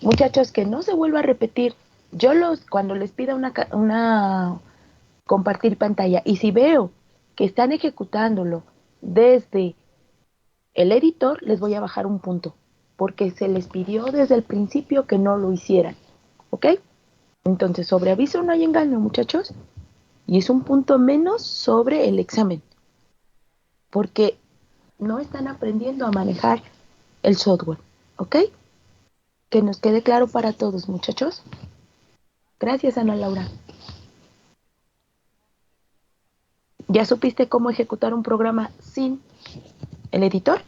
Muchachos, que no se vuelva a repetir. Cuando les pida una compartir pantalla y si veo que están ejecutándolo desde el editor, les voy a bajar un punto, porque se les pidió desde el principio que no lo hicieran. ¿Ok? Entonces, sobre aviso no hay engaño, muchachos. Y es un punto menos sobre el examen, porque no están aprendiendo a manejar el software. ¿Ok? Que nos quede claro para todos, muchachos. Gracias, Ana Laura. ¿Ya supiste cómo ejecutar un programa sin el editor?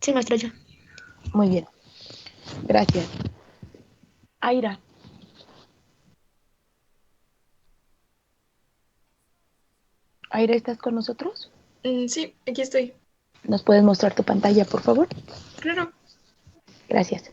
Sí, maestra, ya. Muy bien. Gracias. Aira. Aira, ¿estás con nosotros? Sí, aquí estoy. ¿Nos puedes mostrar tu pantalla, por favor? Claro. Gracias.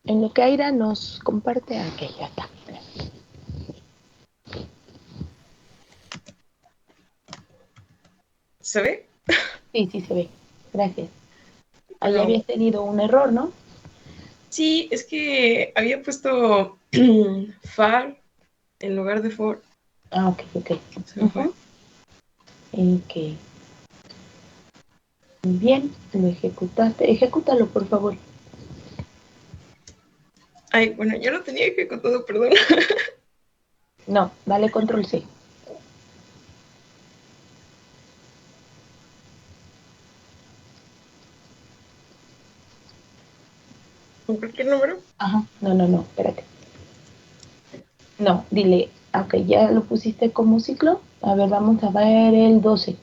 En lo que Aira nos comparte, aquí ya está. ¿Se ve? Sí, sí se ve. Gracias. Ahí Pero habías tenido un error, ¿no? sí, es que había puesto far en lugar de for. Ah, ok, ok. Se me fue. Ok. Muy bien, lo ejecutaste. Ejecútalo, por favor. Ay, bueno, yo lo tenía ejecutado, perdón. No, dale control C. ¿Con cualquier número? Ajá. No, espérate. No, dile, ok, ya lo pusiste como ciclo. A ver, vamos a ver el 12.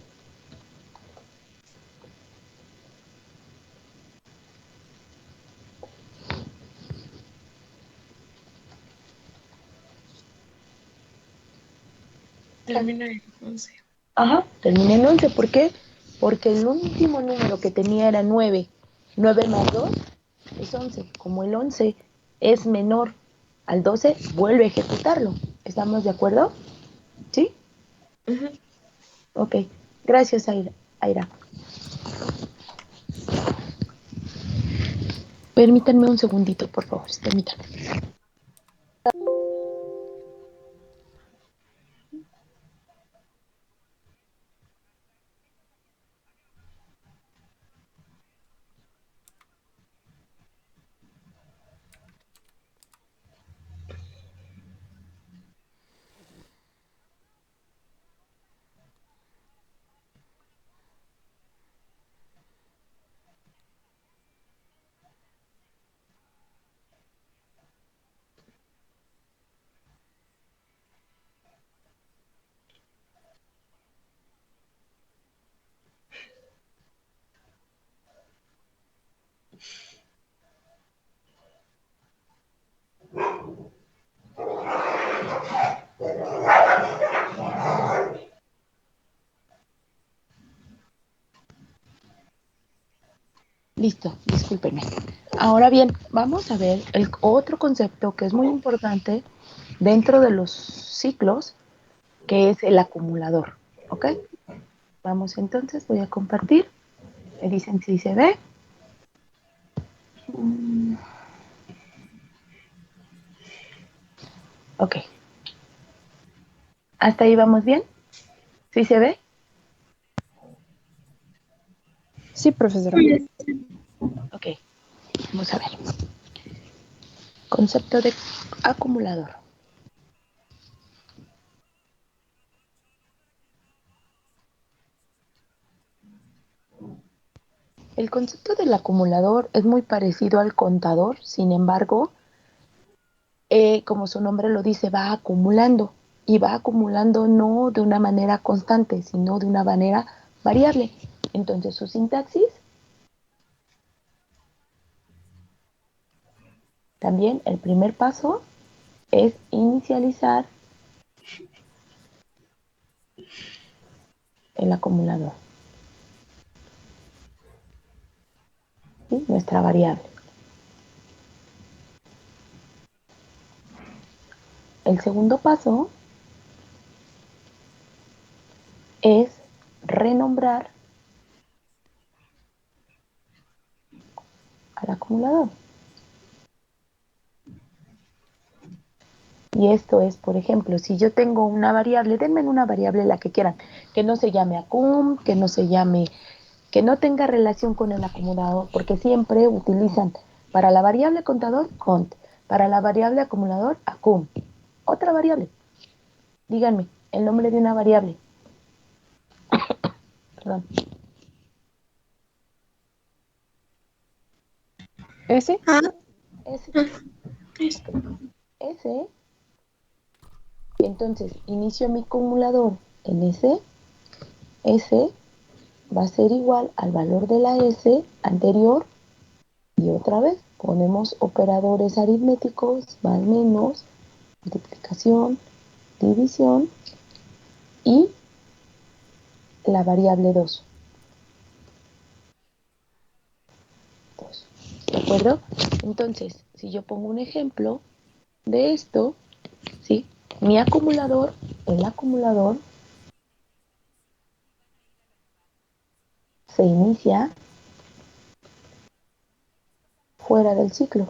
Termina en 11. Ajá, terminé en 11. ¿Por qué? Porque el último número que tenía era 9. 9 más 2 es 11. Como el 11 es menor al 12, vuelve a ejecutarlo. ¿Estamos de acuerdo? ¿Sí? Ujú. Ok. Gracias, Aira. Permítanme un segundito, por favor. Permítanme. Listo, discúlpenme. Ahora bien, vamos a ver el otro concepto que es muy importante dentro de los ciclos, que es el acumulador. ¿Ok? Vamos entonces, voy a compartir. Me dicen si se ve. Ok. ¿Hasta ahí vamos bien? ¿Sí se ve? Sí, profesora. Ok. Vamos a ver. Concepto de acumulador. El concepto del acumulador es muy parecido al contador, sin embargo, como su nombre lo dice, va acumulando y va acumulando no de una manera constante, sino de una manera variable. Entonces, su sintaxis también, el primer paso es inicializar el acumulador, ¿sí? Nuestra variable. El segundo paso es renombrar al acumulador. Y esto es, por ejemplo, si yo tengo una variable, denme una variable la que quieran, que no se llame acum, que no se llame, que no tenga relación con el acumulador, porque siempre utilizan para la variable contador, cont, para la variable acumulador, acum. Otra variable, díganme, el nombre de una variable. Perdón. ¿S? S. S. Y entonces inicio mi acumulador en S. S va a ser igual al valor de la S anterior. Y otra vez ponemos operadores aritméticos, más menos, multiplicación, división y la variable 2. ¿De acuerdo? Entonces, si yo pongo un ejemplo de esto, ¿sí? Mi acumulador, el acumulador, se inicia fuera del ciclo.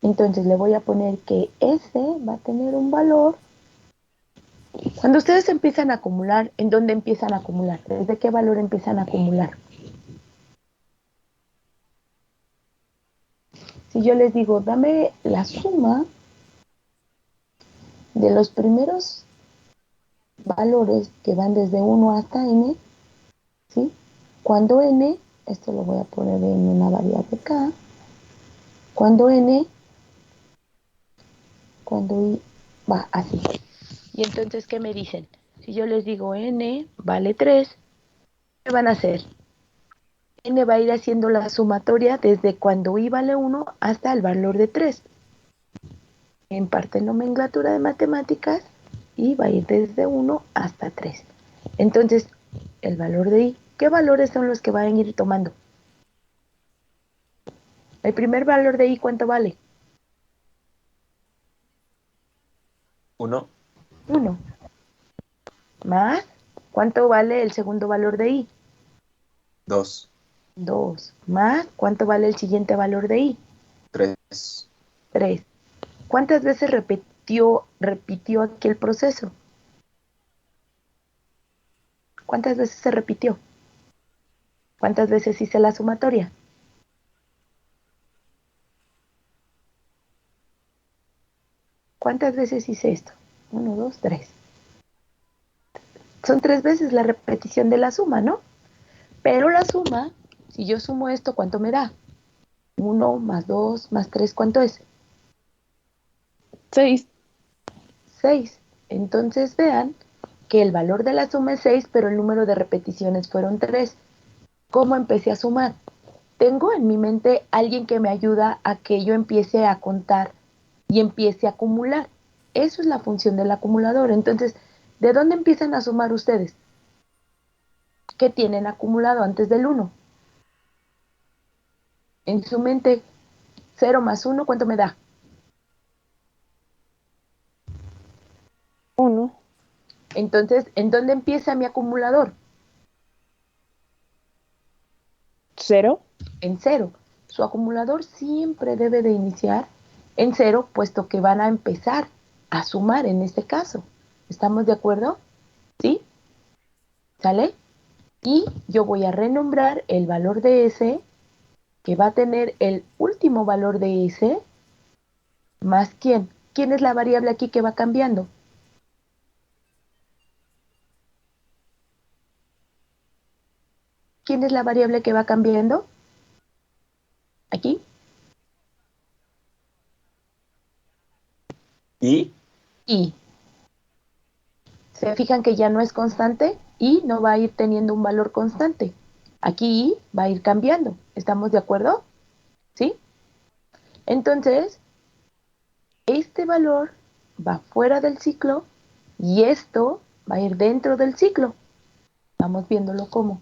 Entonces le voy a poner que S va a tener un valor. Cuando ustedes empiezan a acumular, ¿en dónde empiezan a acumular? ¿Desde qué valor empiezan a acumular? Si yo les digo, dame la suma de los primeros valores que van desde 1 hasta n, ¿sí? Cuando n, esto lo voy a poner en una variable k, cuando n, cuando i va así. Y entonces, ¿qué me dicen? Si yo les digo n vale 3, ¿qué van a hacer? N va a ir haciendo la sumatoria desde cuando i vale 1 hasta el valor de 3. En parte nomenclatura de matemáticas, y va a ir desde 1 hasta 3. Entonces, el valor de i, ¿qué valores son los que van a ir tomando? El primer valor de i, ¿cuánto vale? 1. 1. Más, ¿cuánto vale el segundo valor de i? 2. 2. Más, ¿cuánto vale el siguiente valor de i? 3. 3. ¿Cuántas veces repitió aquí el proceso? ¿Cuántas veces se repitió? ¿Cuántas veces hice la sumatoria? ¿Cuántas veces hice esto? 1, 2, 3. Son 3 veces la repetición de la suma, ¿no? Pero la suma, si yo sumo esto, ¿cuánto me da? 1 más 2 más 3, ¿cuánto es? 6. 6. Entonces vean que el valor de la suma es 6, pero el número de repeticiones fueron 3. ¿Cómo empecé a sumar? Tengo en mi mente alguien que me ayuda a que yo empiece a contar y empiece a acumular. Eso es la función del acumulador. Entonces, ¿de dónde empiezan a sumar ustedes? ¿Qué tienen acumulado antes del 1? En su mente, 0 más 1, ¿cuánto me da? 1. Entonces, ¿en dónde empieza mi acumulador? 0. En 0. Su acumulador siempre debe de iniciar en 0, puesto que van a empezar a sumar en este caso. ¿Estamos de acuerdo? ¿Sí? ¿Sale? Y yo voy a renombrar el valor de S, que va a tener el último valor de S, más ¿quién? ¿Quién es la variable aquí que va cambiando? ¿Quién es la variable que va cambiando? ¿Aquí? ¿Y? Y. ¿Se fijan que ya no es constante? Y no va a ir teniendo un valor constante. Aquí y va a ir cambiando. ¿Estamos de acuerdo? ¿Sí? Entonces, este valor va fuera del ciclo y esto va a ir dentro del ciclo. Vamos viéndolo cómo.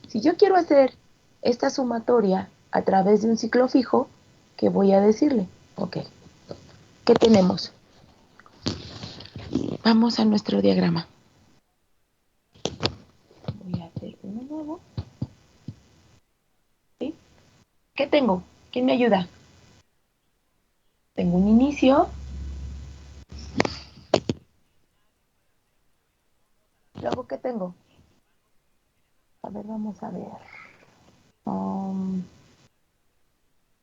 Si yo quiero hacer esta sumatoria a través de un ciclo fijo, ¿qué voy a decirle? Ok, ¿qué tenemos? Vamos a nuestro diagrama. Voy a hacer uno nuevo. ¿Sí? ¿Qué tengo? ¿Quién me ayuda? Tengo un inicio. Luego, ¿qué tengo? A ver, vamos a ver.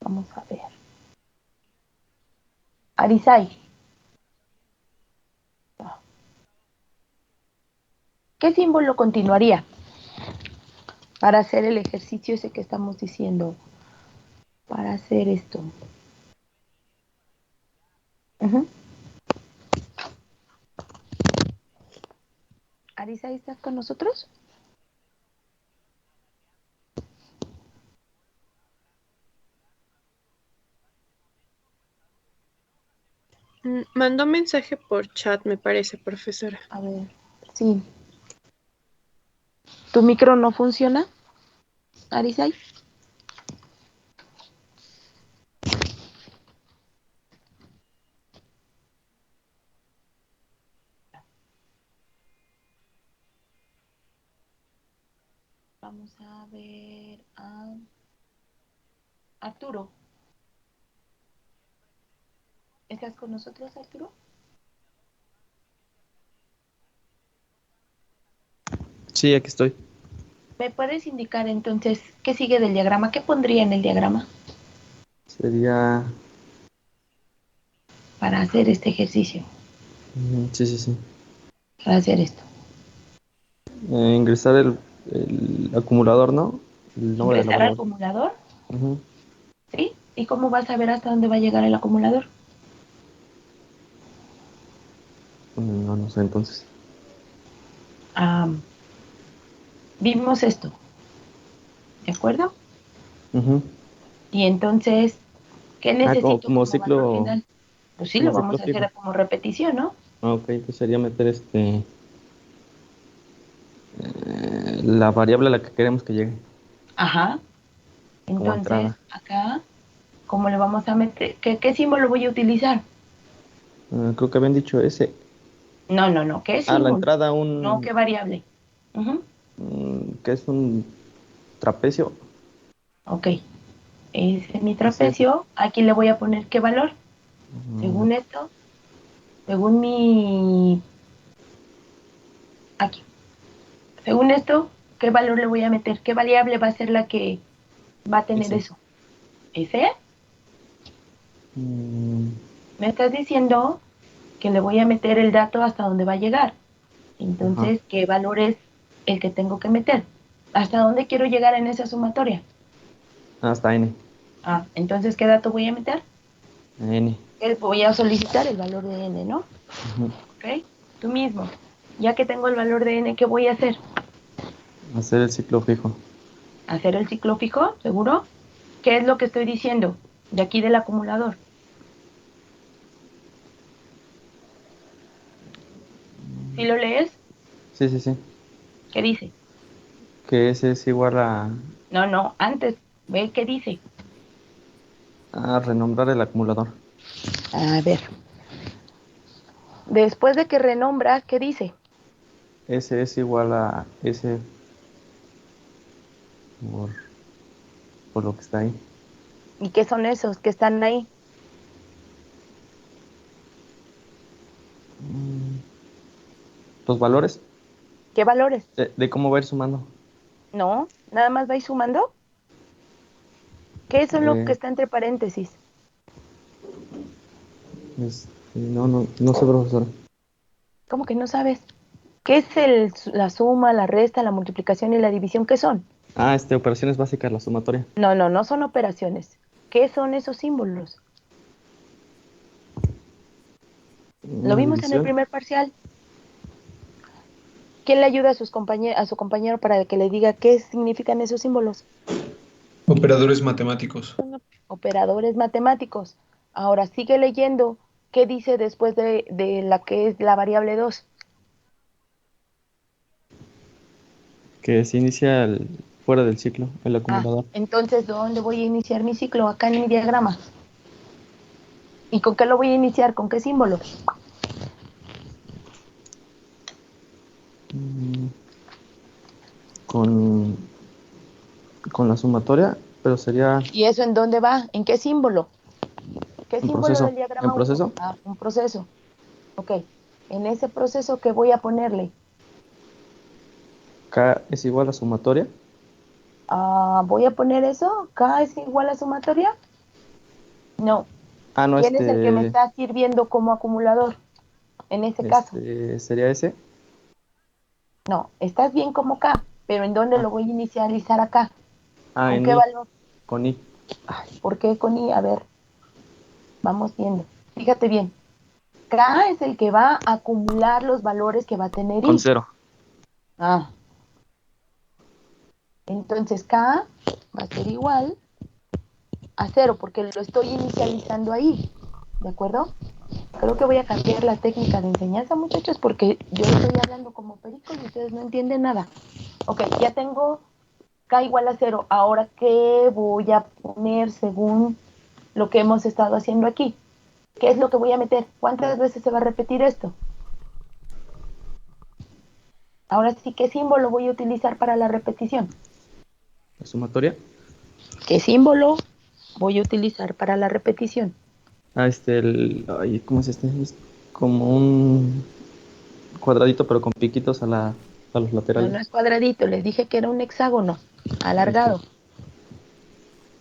Vamos a ver. Arisai. ¿Qué símbolo continuaría para hacer el ejercicio ese que estamos diciendo? Para hacer esto. Ujú. Arisa, ¿estás con nosotros? Mandó mensaje por chat, me parece, profesora. A ver, sí. ¿Tu micro no funciona, Arisay? Vamos a ver a Arturo. ¿Estás con nosotros, Arturo? Sí, aquí estoy. ¿Me puedes indicar entonces qué sigue del diagrama? ¿Qué pondría en el diagrama Sería... para hacer este ejercicio? Sí, sí, sí. Para hacer esto. Ingresar el acumulador, ¿no? El nombre de la Ingresar al variable. acumulador, Ujú. ¿sí? ¿Y cómo vas a ver hasta dónde va a llegar el acumulador? No, no sé, entonces. Vimos esto, ¿de acuerdo? Ujú. Y entonces, ¿qué necesito Como como valor ciclo, final? Pues sí, como lo ciclo vamos a fijo. hacer como repetición, ¿no? Ok, pues sería meter la variable a la que queremos que llegue Ajá. como Entonces, entrada. acá, ¿cómo le vamos a meter? ¿Qué símbolo voy a utilizar? Creo que habían dicho ese. No, ¿qué La símbolo? entrada No, ¿qué variable? Ujú. que es un trapecio. Ok, ese es mi Ese es. trapecio. Aquí le voy a poner qué valor. mm, Según esto, según mi... Aquí. Según esto, ¿qué valor le voy a meter? ¿Qué variable va a ser la que va a tener ese. eso? ¿Ese? Mm, Me estás diciendo que le voy a meter el dato hasta donde va a llegar. ajá. Entonces, ¿qué valor es el que tengo que meter? ¿Hasta dónde quiero llegar en esa sumatoria? Hasta n. Entonces, ¿qué dato voy a meter? N. Voy a solicitar el valor de n, ¿no? Ujú. ¿Ok? Tú mismo. Ya que tengo el valor de n, ¿qué voy a hacer? Hacer el ciclo fijo. ¿Hacer el ciclo fijo? ¿Seguro? ¿Qué es lo que estoy diciendo de aquí del acumulador? ¿Sí lo lees? Sí, sí, sí. ¿Qué dice? Que ese es igual No, antes, ve qué dice. a renombrar el acumulador. A ver. Después de que renombras, ¿qué dice? Ese es igual a ese por, por lo que está ahí. ¿Y qué son esos que están ahí? Los valores ¿Qué valores? de cómo va a ir sumando. No, nada más vais sumando. ¿Qué es lo que Eh, está entre paréntesis? no sé, profesora. ¿Cómo que no sabes? ¿Qué es la suma, la resta, la multiplicación y la división? ¿Qué son? Operaciones básicas, la sumatoria. No son operaciones. ¿Qué son esos símbolos? Lo vimos en el División. primer parcial. ¿Quién le ayuda a a su compañero para que le diga qué significan esos símbolos? Operadores matemáticos. Operadores matemáticos. Ahora sigue leyendo. ¿Qué dice después de la que es la variable 2? Que se inicia fuera del ciclo, el acumulador. Entonces, ¿dónde voy a iniciar mi ciclo? Acá en mi diagrama. ¿Y con qué lo voy a iniciar? ¿Con qué símbolo? Mm, con, con la sumatoria, pero sería ¿Y eso en dónde va? ¿En qué símbolo? ¿Qué un símbolo proceso. del ¿En diagrama uso? proceso? Un proceso. Ok. En ese proceso, ¿qué voy a ponerle? K es igual a sumatoria. Voy a poner eso. ¿K es igual a sumatoria? No. No, ¿Quién es el que me está sirviendo como acumulador en ese caso? sería ese. No, estás bien como K, pero ¿en dónde lo voy a inicializar acá? Ah, ¿Con en qué I, valor? con I. Ay, ¿por qué con I? A ver, vamos viendo. Fíjate bien. K es el que va a acumular los valores que va a tener Con I. 0. Ah, entonces K va a ser igual a 0 porque lo estoy inicializando ahí. ¿De acuerdo? Creo que voy a cambiar la técnica de enseñanza, muchachos, porque yo estoy hablando como perico y ustedes no entienden nada. Ok, ya tengo K igual a 0. Ahora, ¿qué voy a poner según lo que hemos estado haciendo aquí? ¿Qué es lo que voy a meter? ¿Cuántas veces se va a repetir esto? Ahora sí, ¿qué símbolo voy a utilizar para la repetición? La sumatoria. ¿Qué símbolo voy a utilizar para la repetición? Ah, ay, ¿cómo es este? Es como un cuadradito, pero con piquitos a los No, laterales. no es cuadradito, les dije que era un hexágono alargado.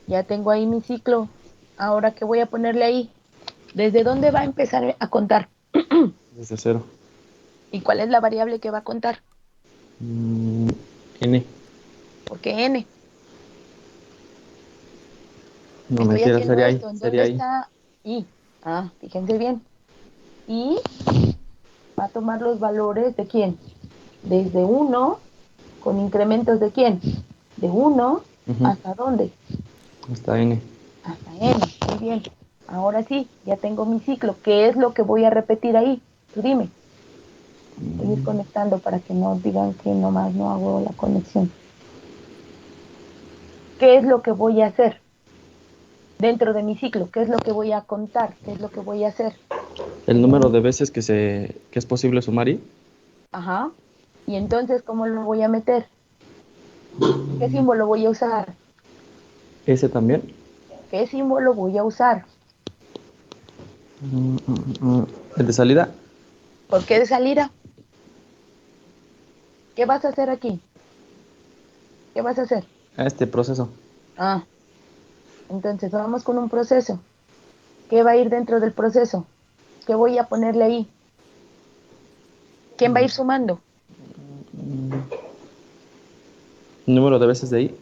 Ya tengo ahí mi ciclo. Ahora, ¿qué voy a ponerle ahí? ¿Desde dónde va a empezar a contar? Desde 0. ¿Y cuál es la variable que va a contar? N. ¿Por qué n? No, Estoy mentira, haciendo sería I. esto. ¿En dónde Sería I. está i? Ah, fíjense bien. Y va a tomar los valores de quién? Desde 1, con incrementos de quién? De 1 Ujú. hasta dónde? Hasta N. Hasta n. Muy bien. Ahora sí, ya tengo mi ciclo. ¿Qué es lo que voy a repetir ahí? Tú dime. Voy a ir conectando para que no digan que nomás no hago la conexión. ¿Qué es lo que voy a hacer dentro de mi ciclo? ¿Qué es lo que voy a contar? ¿Qué es lo que voy a hacer? El número de veces que es posible sumar I. Ajá. Y entonces, ¿cómo lo voy a meter? ¿Qué símbolo voy a usar? S también. ¿Qué símbolo voy a usar? El de salida. ¿Por qué de salida? ¿Qué vas a hacer aquí? ¿Qué vas a hacer? A este proceso. Ah, entonces vamos con un proceso. ¿Qué va a ir dentro del proceso? ¿Qué voy a ponerle ahí? ¿Quién va a ir sumando? Número de veces de I.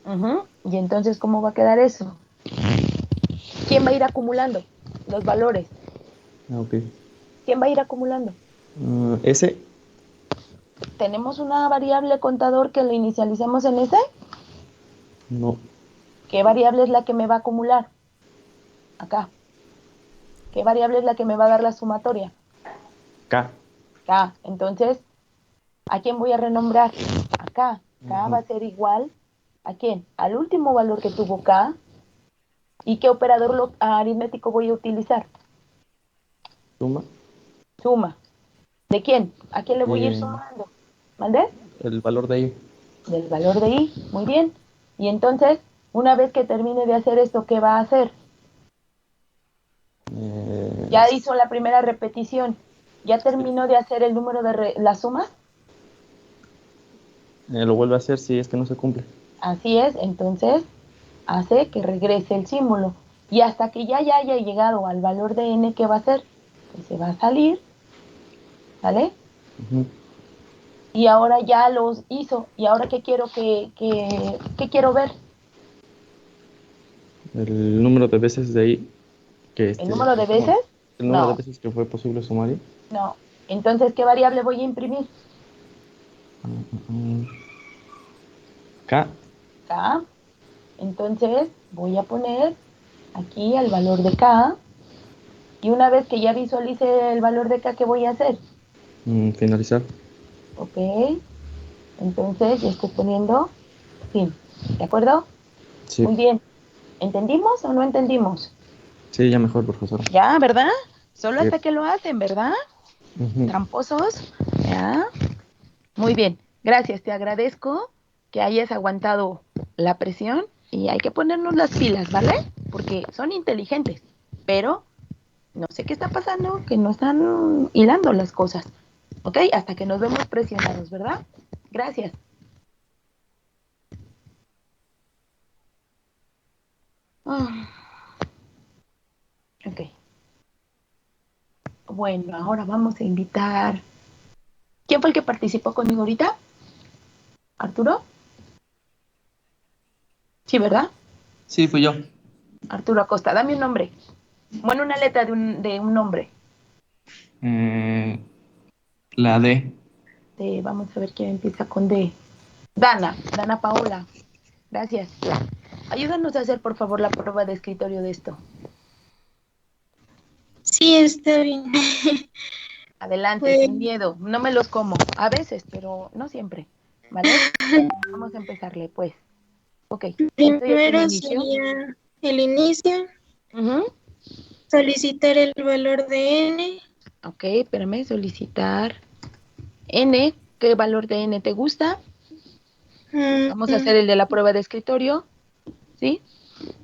Ujú. Y entonces, ¿cómo va a quedar eso? ¿Quién va a ir acumulando los valores? Ah, ok. ¿Quién va a ir acumulando? S. ¿Tenemos una variable contador que lo inicialicemos en ese? No. ¿Qué variable es la que me va a acumular? Acá. ¿Qué variable es la que me va a dar la sumatoria? K. K. Entonces, ¿a quién voy a renombrar? Acá. K va a ser igual ¿a quién? Al último valor que tuvo K. ¿Y qué operador aritmético voy a utilizar? Suma. Suma. ¿De quién? ¿A quién le voy a ir Eh, sumando? ¿Vale? el valor de I. Del valor de I. Muy bien. Y entonces, una vez que termine de hacer esto, ¿qué va a hacer? Ya hizo la primera repetición. ¿Ya terminó de hacer el número de la suma? Lo vuelve a hacer si es que no se cumple. Así es, entonces hace que regrese el símbolo. Y hasta que ya haya llegado al valor de n, ¿qué va a hacer? Pues se va a salir, ¿vale? Ujú. Y ahora ya los hizo. ¿Y ahora qué quiero qué quiero ver? El número de veces de I ¿El número de veces? el número de No, veces que fue posible sumar I. no. Entonces, ¿qué variable voy a imprimir? K. K. Entonces, voy a poner aquí el valor de K. Y una vez que ya visualice el valor de K, ¿qué voy a hacer? Finalizar. Ok. Entonces, ya estoy poniendo fin. ¿De acuerdo? Sí. Muy bien. ¿Entendimos o no entendimos? Sí, ya mejor, profesor. Ya, ¿verdad? Solo Sí. hasta que lo hacen, ¿verdad? Ujú. Tramposos. Ya. Muy bien. Gracias. Te agradezco que hayas aguantado la presión y hay que ponernos las pilas, ¿vale? Porque son inteligentes, pero no sé qué está pasando, que no están hilando las cosas. ¿Ok? Hasta que nos vemos presionados, ¿verdad? Gracias. Ah, ok. Bueno, ahora vamos a invitar. ¿Quién fue el que participó conmigo ahorita? ¿Arturo? Sí, ¿verdad? Sí, fui yo. Arturo Acosta, dame un nombre. Bueno, una letra de un nombre. La D. Vamos a ver quién empieza con D. Dana Paola. Gracias. Ayúdanos a hacer, por favor, la prueba de escritorio de esto. Sí, está bien. Adelante, Pues, sin miedo. No me los como. A veces, pero no siempre. ¿Vale? Vamos a empezarle, pues. Ok. Estoy aquí en primero inicio. sería el inicio, Ujú. solicitar el valor de n. Ok, espérame. Solicitar N. ¿Qué valor de N te gusta? Vamos a hacer el de la prueba de escritorio. ¿Sí?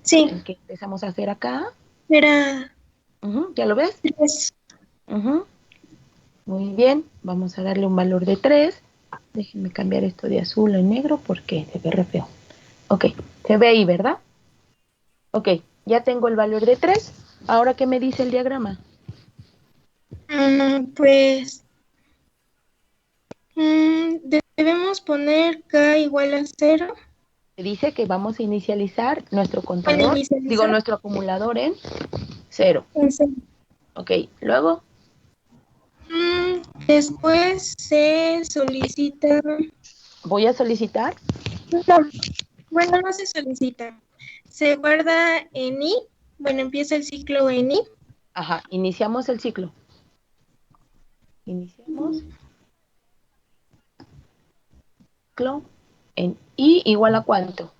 Sí, El que empezamos a hacer acá. era Ujú, ¿ya lo ves? 3. Ujú. Muy bien. Vamos a darle un valor de 3. Déjenme cambiar esto de azul a negro porque se ve re feo. Ok, se ve ahí, ¿verdad? Ok, ya tengo el valor de 3. Ahora, ¿qué me dice el diagrama? Pues debemos poner k igual a 0. Dice que vamos a inicializar nuestro Al contador, digo, inicializar, nuestro acumulador en 0. en 0. Ok, luego, Después se solicita. voy a solicitar. No, bueno, no se solicita. Se guarda en i. Bueno, empieza el ciclo en i. Ajá, iniciamos el ciclo. Iniciamos ciclo en I igual a ¿cuánto?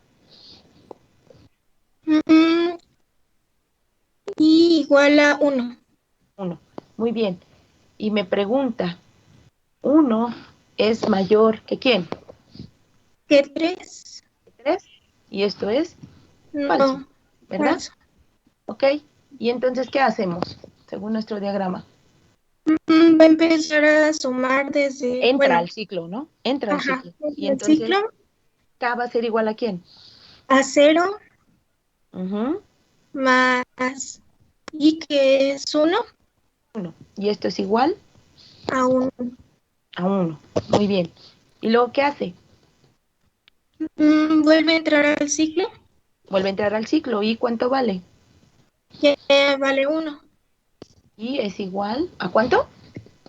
I igual a 1. 1. Muy bien. Y me pregunta, 1 es mayor que ¿quién? ¿Que 3? 3. Y esto es falso, No, ¿verdad? falso. Ok. Y entonces, ¿qué hacemos? Según nuestro diagrama. Va a empezar a sumar desde, Entra bueno, al ciclo, ¿no? Entra al ajá, ciclo. Y desde el entonces, ciclo K va a ser igual a ¿quién? a 0 Ujú, más i, que es 1, 1. Y esto es igual a 1. a 1. Muy bien. ¿Y luego qué hace? Vuelve a entrar al ciclo, Vuelve a entrar al ciclo. ¿Y cuánto vale? que vale 1, Y es igual ¿a cuánto?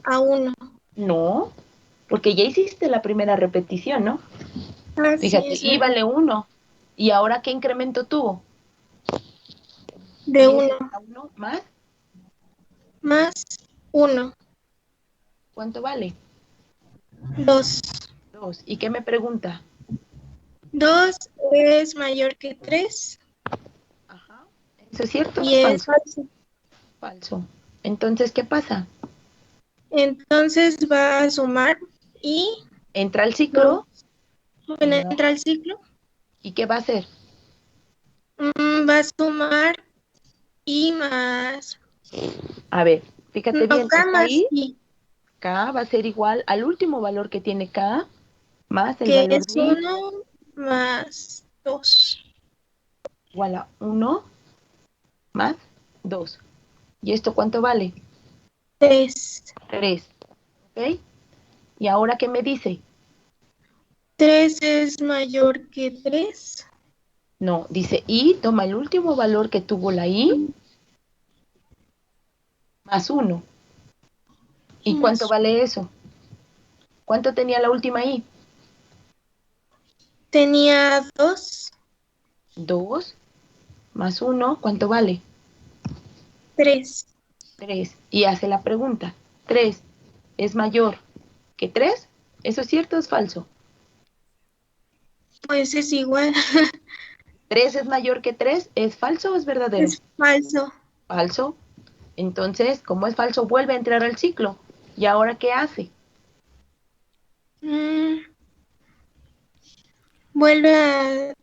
a 1. No, porque ya hiciste la primera repetición, ¿no? Así Fíjate, es, y vale 1. ¿Y ahora qué incremento tuvo? de Y es 1 igual a 1 más, más 1, ¿cuánto vale? 2. 2. ¿Y qué me pregunta? 2 es mayor que 3 Ajá. ¿Eso es cierto o y es es falso? falso. Falso. Entonces, ¿qué pasa? Entonces va a sumar y Entra al ciclo. bueno, entra al ciclo, ¿Y qué va a hacer? va a sumar y más, A ver, fíjate no, bien, k está más ahí. i, K va a ser igual al último valor que tiene K más el que valor es de I 1 más 2. igual a 1 más 2. ¿Y esto cuánto vale? 3. 3. ¿Ok? ¿Y ahora qué me dice? 3 es mayor que 3. No, dice I, toma el último valor que tuvo la I más 1. ¿Y cuánto vale eso? ¿Cuánto tenía la última I? Tenía 2. 2 más 1, ¿cuánto vale? 3. 3. Y hace la pregunta, ¿3 es mayor que 3? ¿Eso es cierto o es falso? Pues es igual. 3 es mayor que 3, ¿es falso o es verdadero? Es falso. Falso. Entonces, como es falso, vuelve a entrar al ciclo. ¿Y ahora qué hace? Vuelve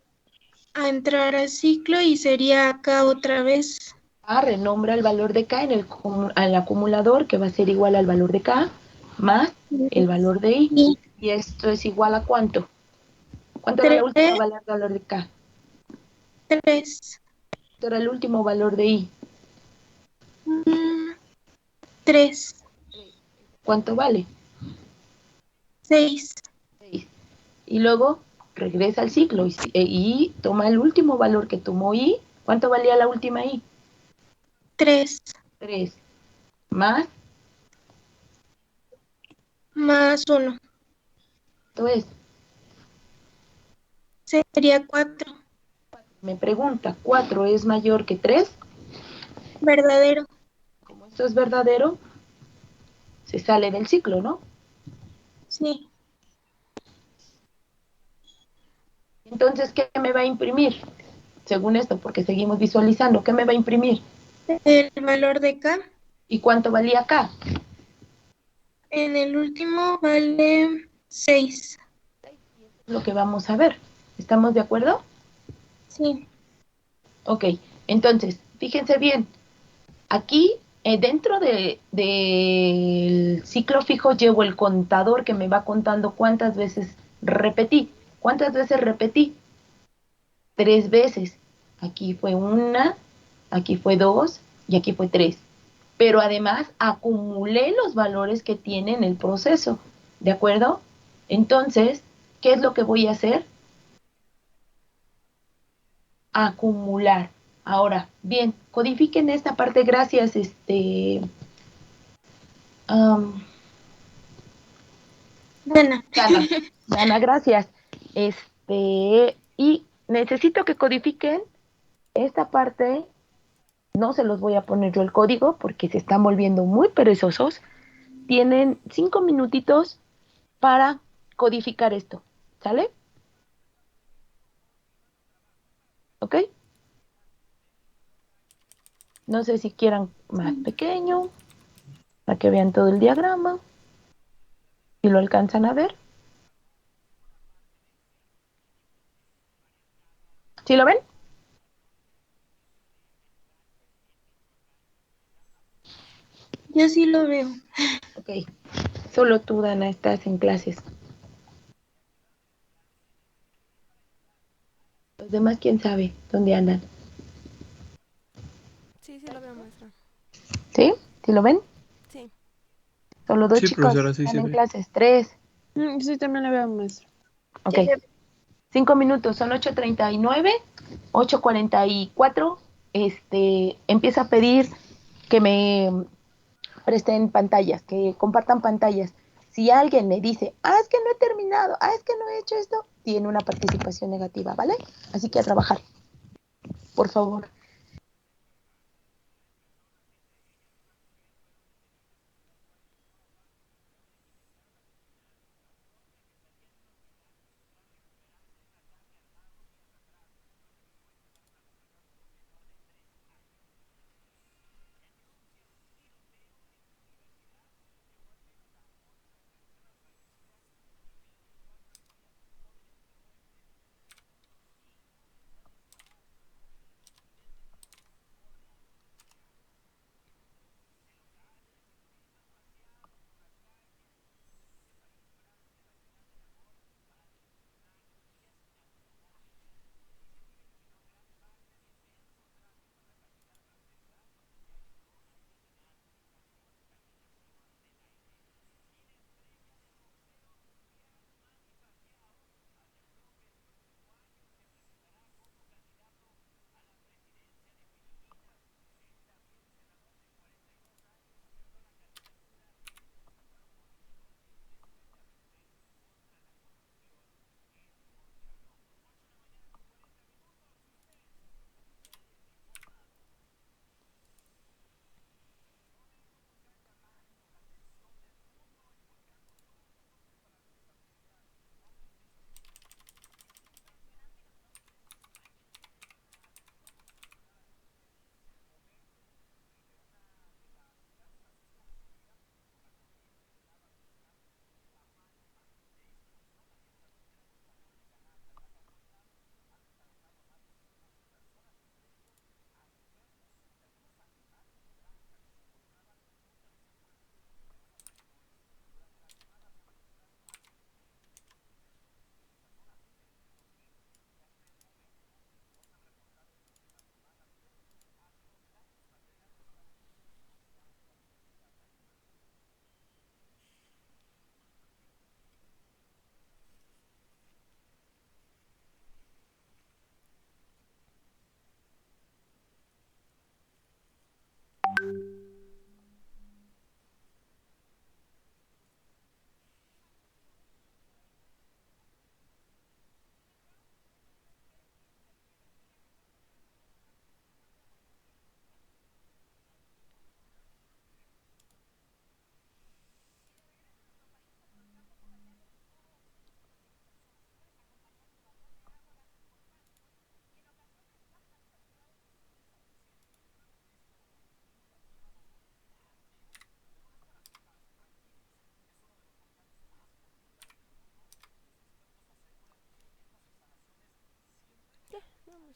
a entrar al ciclo y sería acá otra vez. Renombra el valor de K en el acumulador, que va a ser igual al valor de K, más el valor de I. ¿Y esto es igual a cuánto? ¿Cuánto era la última valor de K? 3. ¿Cuánto era el último valor de I? 3. ¿Cuánto vale? 6. 6. Y luego regresa al ciclo y toma el último valor que tomó I. ¿Cuánto valía la última I? 3. 3. Más, Más 1. esto es, Sería 4. me pregunta, ¿4 es mayor que 3? Verdadero. Como esto es verdadero, se sale del ciclo, ¿no? Sí. Entonces, ¿qué me va a imprimir? Según esto, porque seguimos visualizando, ¿qué me va a imprimir? El valor de K. ¿Y cuánto valía acá? En el último vale 6. Lo que vamos a ver. ¿Estamos de acuerdo? Sí. Ok, entonces, fíjense bien. Aquí, dentro del ciclo fijo, llevo el contador que me va contando cuántas veces repetí. ¿Cuántas veces repetí? 3 veces. Aquí fue 1, aquí fue 2 y aquí fue 3. Pero además acumulé los valores que tiene en el proceso. ¿De acuerdo? Entonces, ¿qué es lo que voy a hacer? Acumular. Ahora, bien, codifiquen esta parte, gracias, Buena. Dana, gracias. Y necesito que codifiquen esta parte. No se los voy a poner yo el código porque se están volviendo muy perezosos. Tienen 5 minutitos para codificar esto. ¿Sale? ¿Ok? No sé si quieran más pequeño para que vean todo el diagrama. Si lo alcanzan a ver. ¿Sí lo ven? Yo sí lo veo. Ok. Solo tú, Dana, estás en clases. Los demás, quién sabe dónde andan. Sí, sí lo veo, maestra. ¿Sí? ¿Sí lo ven? Sí. Solo 2 Sí, chicos profesora, sí están se en ve. clases. 3. Sí, también la veo, maestra. Ok. 5 minutos, son 8:39, 8:44. Empiezo a pedir que me presten pantallas, que compartan pantallas. Si alguien me dice, es que no he terminado, es que no he hecho esto, tiene una participación negativa, ¿vale? Así que a trabajar, por favor.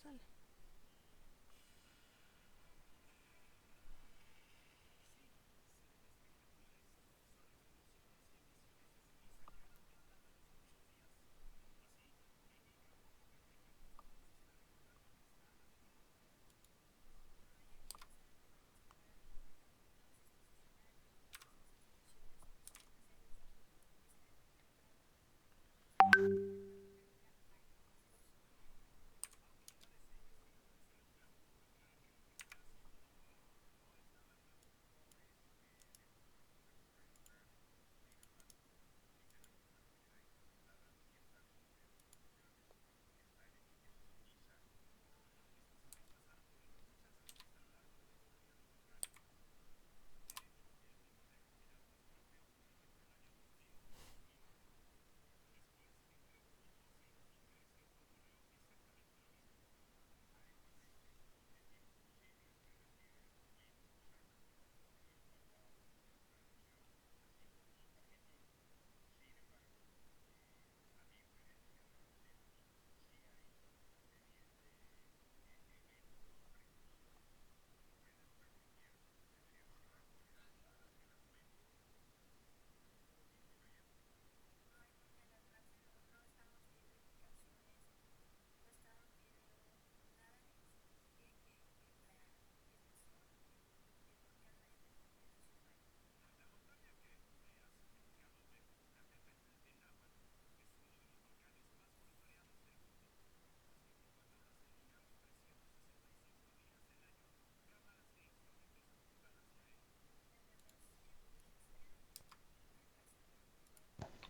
sale.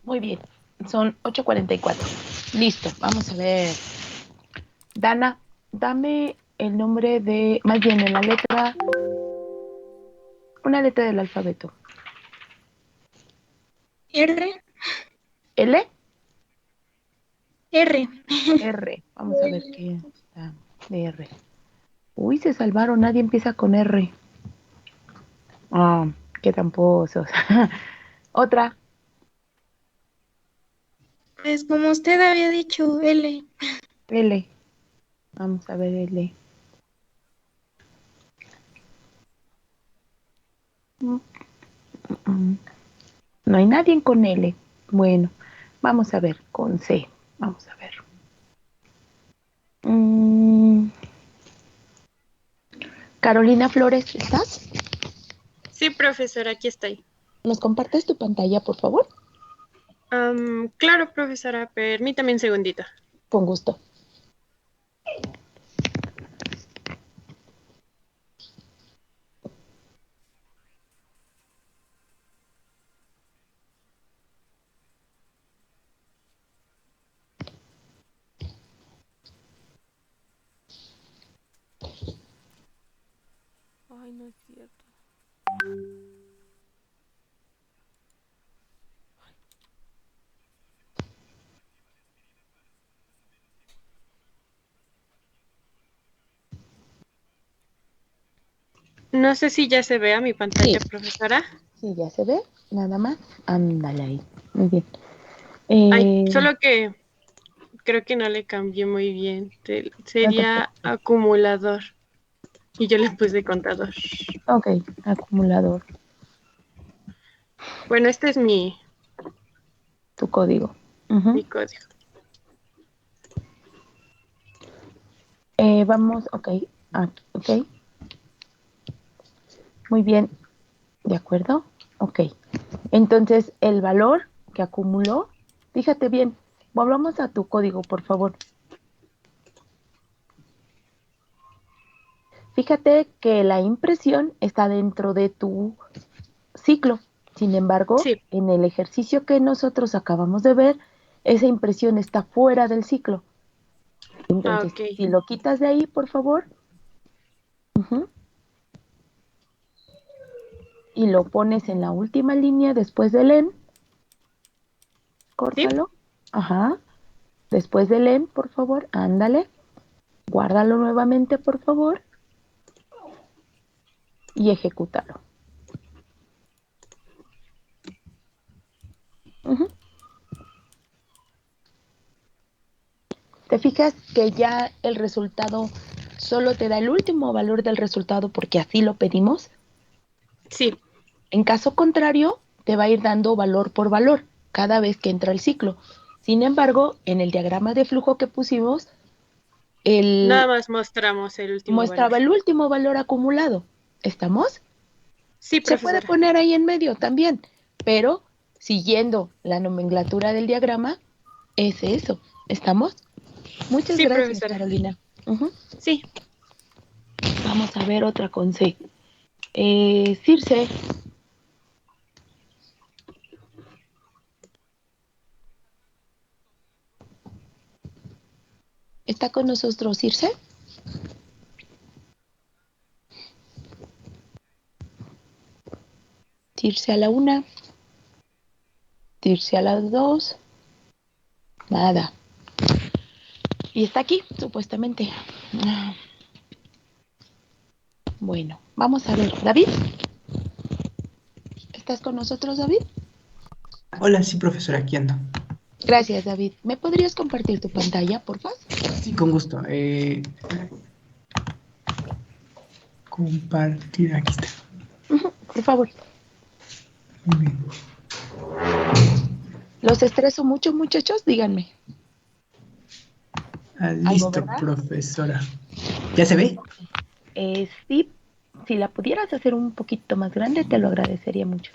Muy bien, son 8:44. Listo, vamos a ver. Dana, dame el nombre de, más bien en la letra, una letra del alfabeto. R. ¿L? R. R. Vamos a ver qué está de R. Uy, se salvaron, nadie empieza con R. Ah, qué tramposos. Otra. Pues como usted había dicho, L. L. Vamos a ver L. No hay nadie con L. Bueno, vamos a ver con C. Vamos a ver. Carolina Flores, ¿estás? Sí, profesora, aquí estoy. ¿Nos compartes tu pantalla, por favor? Claro, profesora, permítame un segundito. Con gusto. Ay, no es cierto. No sé si ya se vea mi pantalla, Sí. profesora. Sí, ya se ve. Nada más. Ándale ahí. Muy bien. Ay, solo que creo que no le cambié muy bien. Sería acumulador. Y yo le puse contador. Ok, acumulador. Bueno, este es mi Tu código. Ujú. código. Vamos, ok. Ok. Muy bien. ¿De acuerdo? Ok. Entonces, el valor que acumuló, fíjate bien, volvamos a tu código, por favor. Fíjate que la impresión está dentro de tu ciclo. Sin embargo, Sí. en el ejercicio que nosotros acabamos de ver, esa impresión está fuera del ciclo. Entonces, Ok. si lo quitas de ahí, por favor, y lo pones en la última línea después del en, córtalo. Ajá. Después del en, por favor, ándale. Guárdalo nuevamente, por favor. Y ejecútalo. te fijas que ya el resultado solo te da el último valor del resultado porque así lo pedimos. Sí. En caso contrario, te va a ir dando valor por valor cada vez que entra el ciclo. Sin embargo, en el diagrama de flujo que pusimos, Nada más mostramos el último mostraba valor. el último valor acumulado. ¿Estamos? Sí, Se puede profesora. poner ahí en medio también, pero siguiendo la nomenclatura del diagrama, es eso. ¿Estamos? Muchas Sí, gracias, profesora. Carolina. Ujú. Sí. Vamos a ver otra con C. Circe. ¿Está con nosotros Circe? Circe a la 1. Circe a las 2. Nada. Y está aquí, supuestamente. Bueno, vamos a ver. David. ¿Estás con nosotros, David? Hola, sí, profesora, aquí ando. Gracias, David. ¿Me podrías compartir tu pantalla, por favor? Sí, con gusto. Compartir, aquí está. Por favor. Muy bien. ¿Los estreso mucho, muchachos? Díganme. Listo, ¿verdad? profesora. ¿Ya se ve? Sí, si la pudieras hacer un poquito más grande, te lo agradecería mucho.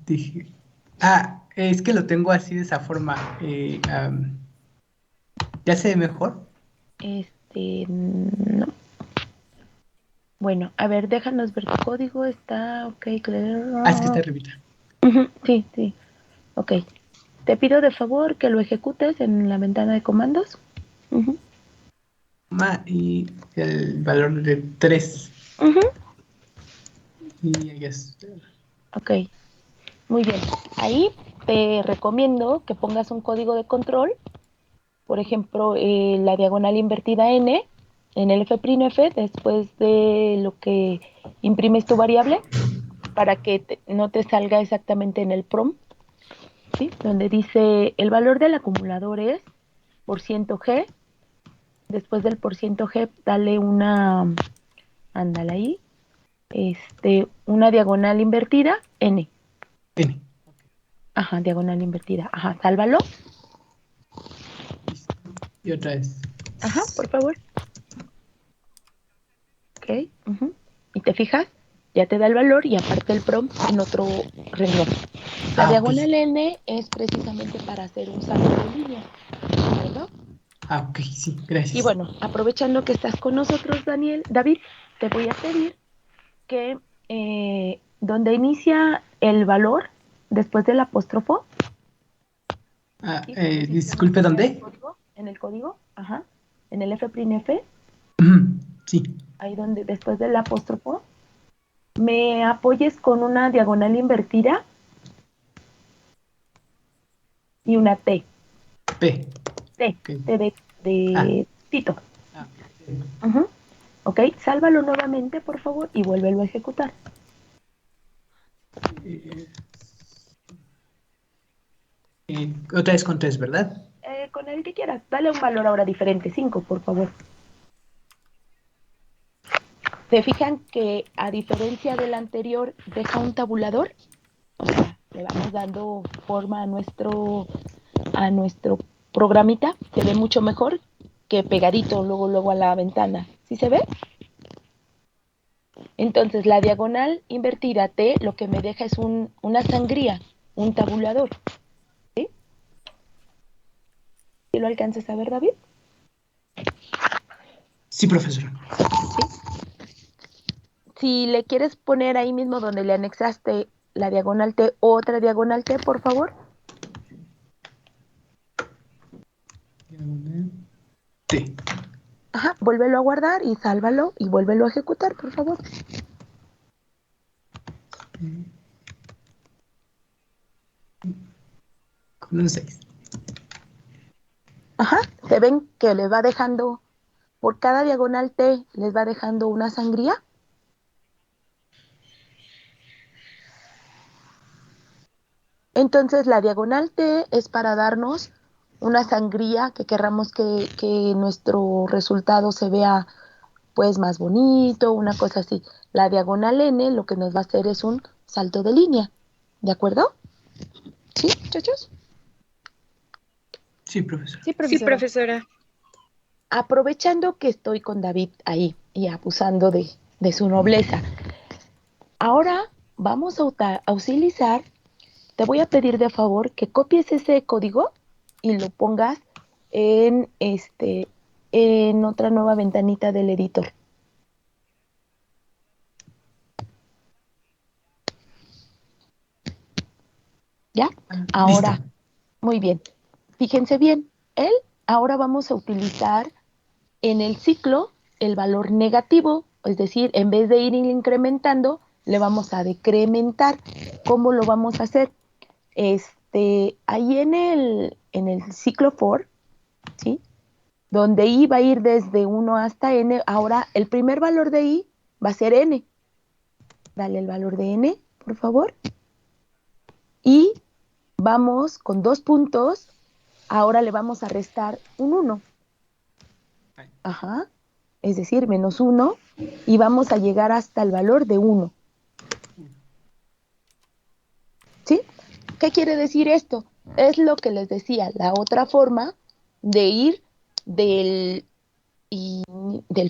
Dije. Es que lo tengo así de esa forma. ¿Ya se ve mejor? No. Bueno, a ver, déjanos ver tu código. Está ok, claro. Es que está arribita. Sí, sí. Ok. Te pido de favor que lo ejecutes en la ventana de comandos. Y el valor de 3. Y ahí está. Ok. Muy bien. Ahí te recomiendo que pongas un código de control. Por ejemplo, la diagonal invertida n en el f'F después de lo que imprimes tu variable para que no te salga exactamente en el prompt, ¿sí? Donde dice el valor del acumulador es %G. Después del %G, dale ándale ahí, una diagonal invertida, n. N. Ajá, diagonal invertida. Ajá, sálvalo. Y otra vez. Ajá, por favor. Ok. Y te fijas, ya te da el valor y aparte el prompt en otro renglón. La diagonal n es precisamente para hacer un salto de línea, ¿verdad? Ok, sí, gracias. Y bueno, aprovechando que estás con nosotros, David, te voy a pedir que donde inicia el valor, después del apóstrofo. Disculpe, ¿dónde? En el código, ajá, en el f'F. Sí. Ahí donde después del apóstrofo, me apoyes con una diagonal invertida y una T. P. T, okay. T de Tito. Ok, sálvalo nuevamente, por favor, y vuélvelo a ejecutar. Otra vez con 3, ¿verdad? Con el que quieras. Dale un valor ahora diferente, 5, por favor. ¿Se fijan que a diferencia del anterior deja un tabulador? O sea, le vamos dando forma a nuestro programita. Se ve mucho mejor que pegadito luego a la ventana. ¿Sí se ve? Entonces, la diagonal invertida T lo que me deja es una sangría, un tabulador. ¿Sí? ¿Sí lo alcanzas a ver, David? Sí, profesora. ¿Sí? Si le quieres poner ahí mismo donde le anexaste la diagonal T, otra diagonal T, por favor. T. Ajá, vuélvelo a guardar y sálvalo y vuélvelo a ejecutar, por favor. Con un 6. Ajá, se ven que les va dejando, por cada diagonal T, les va dejando una sangría. Entonces la diagonal T es para darnos una sangría, que querramos que nuestro resultado se vea pues más bonito, una cosa así. La diagonal N lo que nos va a hacer es un salto de línea, ¿de acuerdo? ¿Sí, muchachos? Sí, profesor. Sí, profesora. Aprovechando que estoy con David ahí y abusando de su nobleza, ahora vamos a utilizar, te voy a pedir de favor que copies ese código y lo pongas en otra nueva ventanita del editor. ¿Ya? Ahora, Listo. muy bien. Fíjense bien, ahora vamos a utilizar en el ciclo el valor negativo, es decir, en vez de ir incrementando, le vamos a decrementar. ¿Cómo lo vamos a hacer? Ahí en el ciclo for, ¿sí? Donde i va a ir desde 1 hasta n, ahora el primer valor de i va a ser n. Dale el valor de n, por favor. Y vamos con 2 puntos, ahora le vamos a restar un 1. Ajá, es decir, menos 1, y vamos a llegar hasta el valor de 1. ¿Sí? ¿Qué quiere decir esto? Es lo que les decía, la otra forma de ir del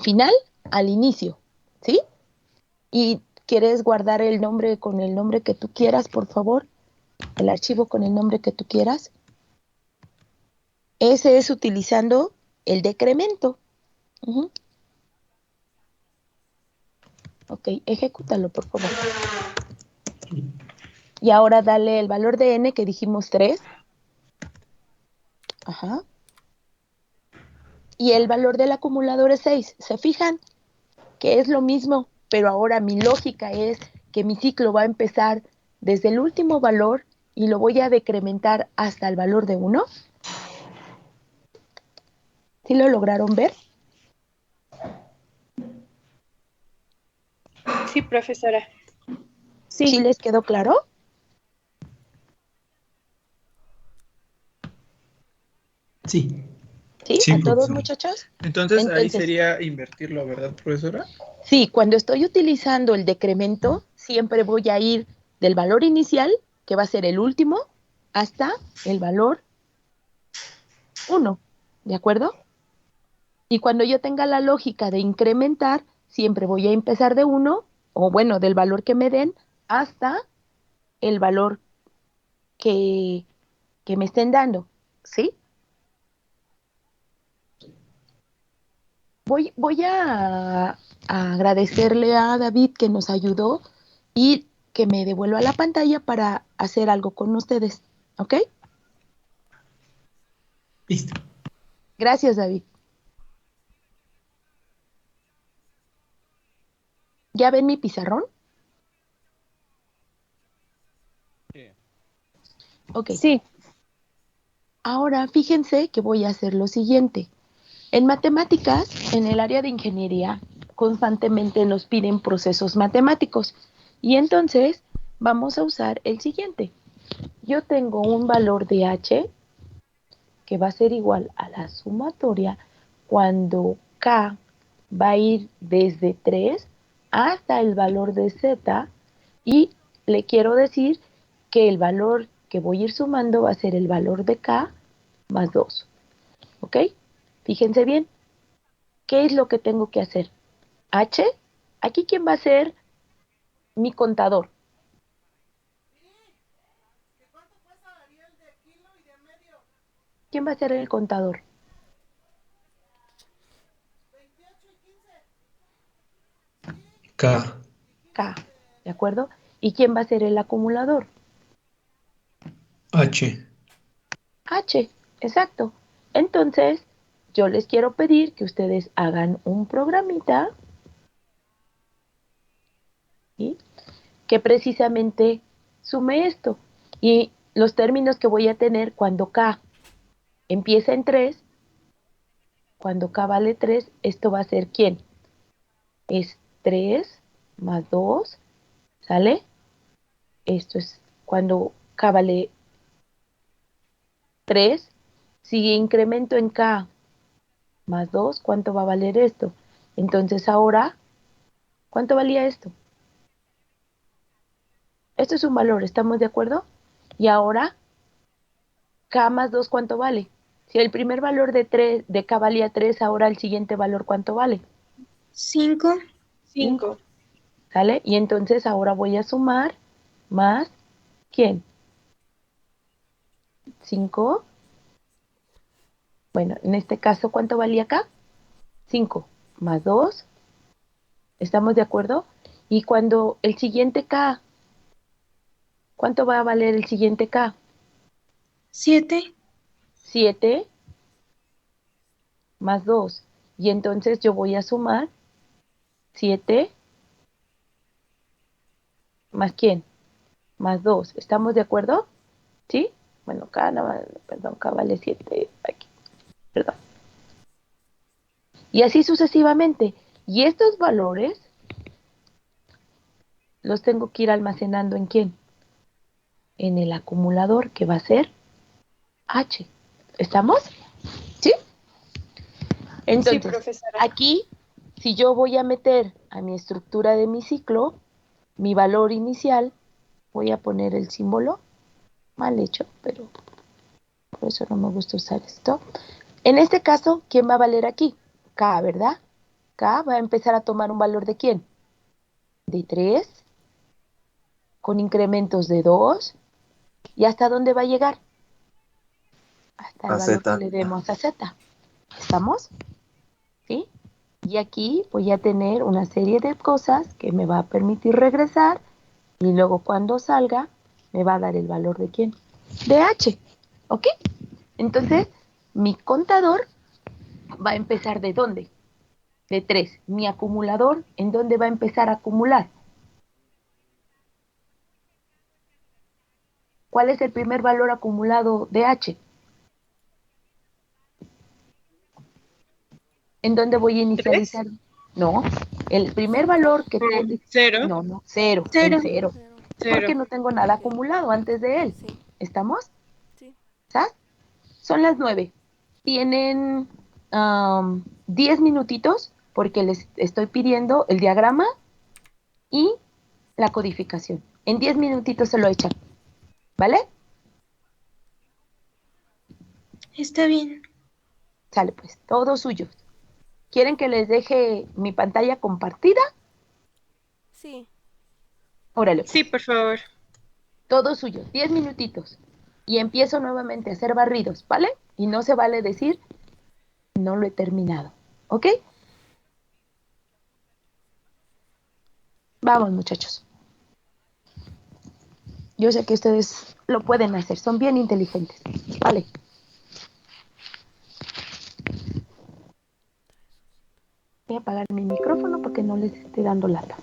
final al inicio, ¿sí? Y quieres guardar el nombre con el nombre que tú quieras, por favor, el archivo con el nombre que tú quieras. Ese es utilizando el decremento. Uh-huh. Ok, ejecútalo, por favor. Y ahora dale el valor de n que dijimos 3. Ajá. Y el valor del acumulador es 6. ¿Se fijan? Que es lo mismo, pero ahora mi lógica es que mi ciclo va a empezar desde el último valor y lo voy a decrementar hasta el valor de 1. ¿Sí lo lograron ver? Sí, profesora. ¿Sí les quedó claro? Sí. ¿Sí? Sí, ¿A todos, profesor. muchachos? Entonces ahí Entonces, sería invertirlo, ¿verdad, profesora? sí, cuando estoy utilizando el decremento, siempre voy a ir del valor inicial, que va a ser el último, hasta el valor 1, ¿de acuerdo? Y cuando yo tenga la lógica de incrementar, siempre voy a empezar de 1, o bueno, del valor que me den, hasta el valor que me estén dando, ¿sí? Voy a agradecerle a David que nos ayudó y que me devuelva la pantalla para hacer algo con ustedes, ¿ok? Listo. Gracias, David. ¿Ya ven mi pizarrón? Ok. Sí. Ahora fíjense que voy a hacer lo siguiente. En matemáticas, en el área de ingeniería, constantemente nos piden procesos matemáticos. Y entonces vamos a usar el siguiente. Yo tengo un valor de h que va a ser igual a la sumatoria cuando k va a ir desde 3 hasta el valor de z, y le quiero decir que el valor que voy a ir sumando va a ser el valor de k más 2. ¿Ok? Fíjense bien, ¿qué es lo que tengo que hacer? H, aquí ¿quién va a ser mi contador? ¿Quién va a ser el contador? K. K, ¿de acuerdo? ¿Y quién va a ser el acumulador? H. H, exacto. Entonces, yo les quiero pedir que ustedes hagan un programita, ¿sí?, que precisamente sume esto. Y los términos que voy a tener cuando K empieza en 3, cuando K vale 3, esto va a ser ¿quién? Es 3 más 2, ¿sale? Esto es cuando K vale 3, Si incremento en K más 2, ¿cuánto va a valer esto? Entonces ahora, ¿cuánto valía esto? Esto es un valor, ¿estamos de acuerdo? Y ahora, K más 2, ¿cuánto vale? Si el primer valor de K valía 3, ahora el siguiente valor, ¿cuánto vale? 5. 5. ¿Sale? Y entonces ahora voy a sumar más, ¿quién? 5. Bueno, en este caso, ¿cuánto valía acá? 5 más 2. ¿Estamos de acuerdo? Y cuando el siguiente K, ¿cuánto va a valer el siguiente K? 7. 7 más 2. Y entonces yo voy a sumar 7 más quién? Más 2. ¿Estamos de acuerdo? ¿Sí? Bueno, K, perdón, K vale 7 aquí. Perdón. Y así sucesivamente. Y estos valores los tengo que ir almacenando ¿en quién? En el acumulador, que va a ser H. ¿Estamos? ¿Sí? Entonces, profesora. aquí, si yo voy a meter a mi estructura de mi ciclo, mi valor inicial, voy a poner el símbolo, mal hecho, pero por eso no me gusta usar esto. En este caso, ¿quién va a valer aquí? K, ¿verdad? K va a empezar a tomar un valor ¿de quién? De 3, con incrementos de 2, ¿y hasta dónde va a llegar? Hasta el A valor que Z. le demos a Z. ¿Estamos? ¿Sí? Y aquí voy a tener una serie de cosas que me va a permitir regresar y luego cuando salga me va a dar el valor ¿de quién? De H. ¿Ok? Entonces, mi contador va a empezar ¿de dónde? De 3. Mi acumulador, ¿en dónde va a empezar a acumular? ¿Cuál es el primer valor acumulado de H? ¿En dónde voy a inicializar? No, el primer valor que tú... 0. No, cero, Cero. en cero. Porque 0. no tengo nada acumulado antes de él. Sí, ¿Estamos? sí. ¿Sabes? Son las 9. Tienen 10 minutitos porque les estoy pidiendo el diagrama y la codificación. En 10 minutitos se lo echan. ¿Vale? Está bien. Sale pues, todo suyo. ¿Quieren que les deje mi pantalla compartida? Sí. Órale Sí, pues. por favor. Todo suyo, 10 minutitos. Y empiezo nuevamente a hacer barridos, ¿vale? Y no se vale decir, no lo he terminado. ¿Ok? Vamos, muchachos. Yo sé que ustedes lo pueden hacer, son bien inteligentes. Vale. Voy a apagar mi micrófono porque no les esté dando lata.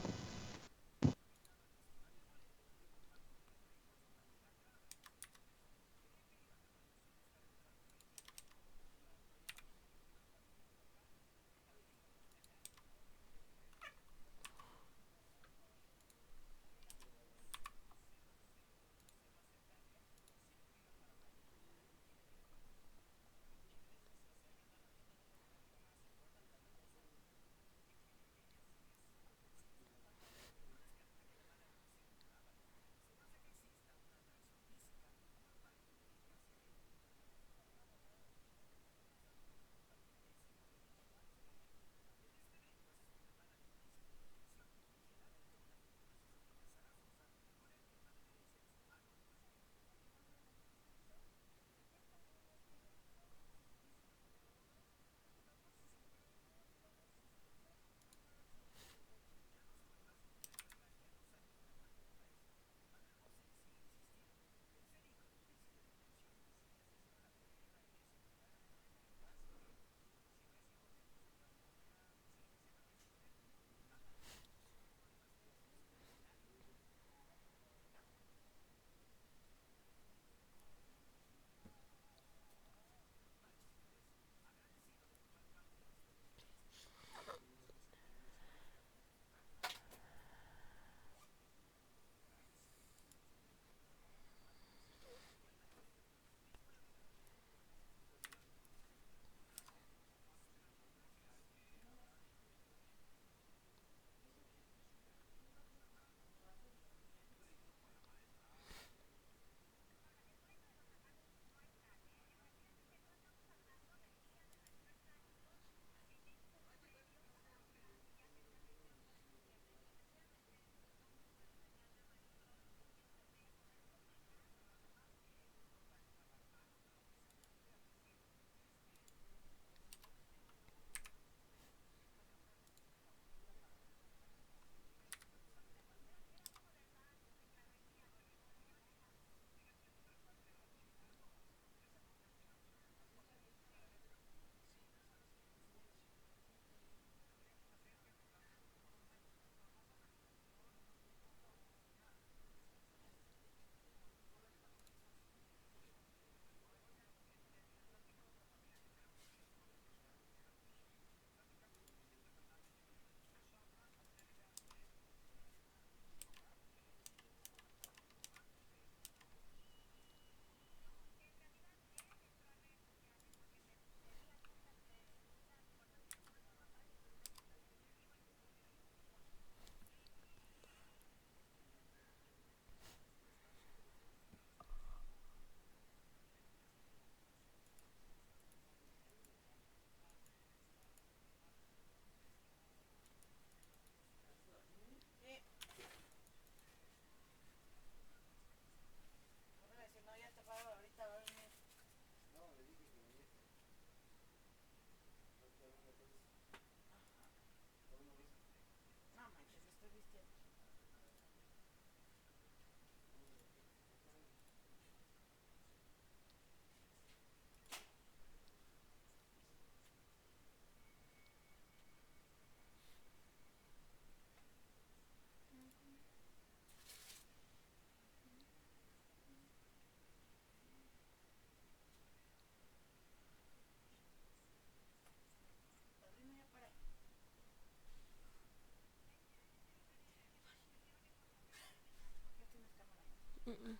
Mm, mm.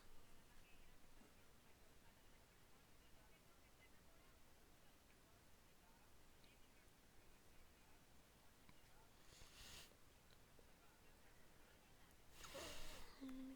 Mm,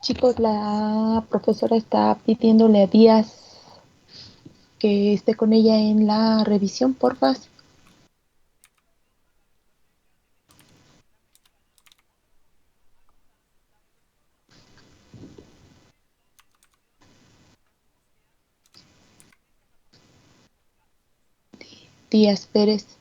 Chicos, la profesora está pidiéndole a Díaz que esté con ella en la revisión, porfa. Díaz Pérez.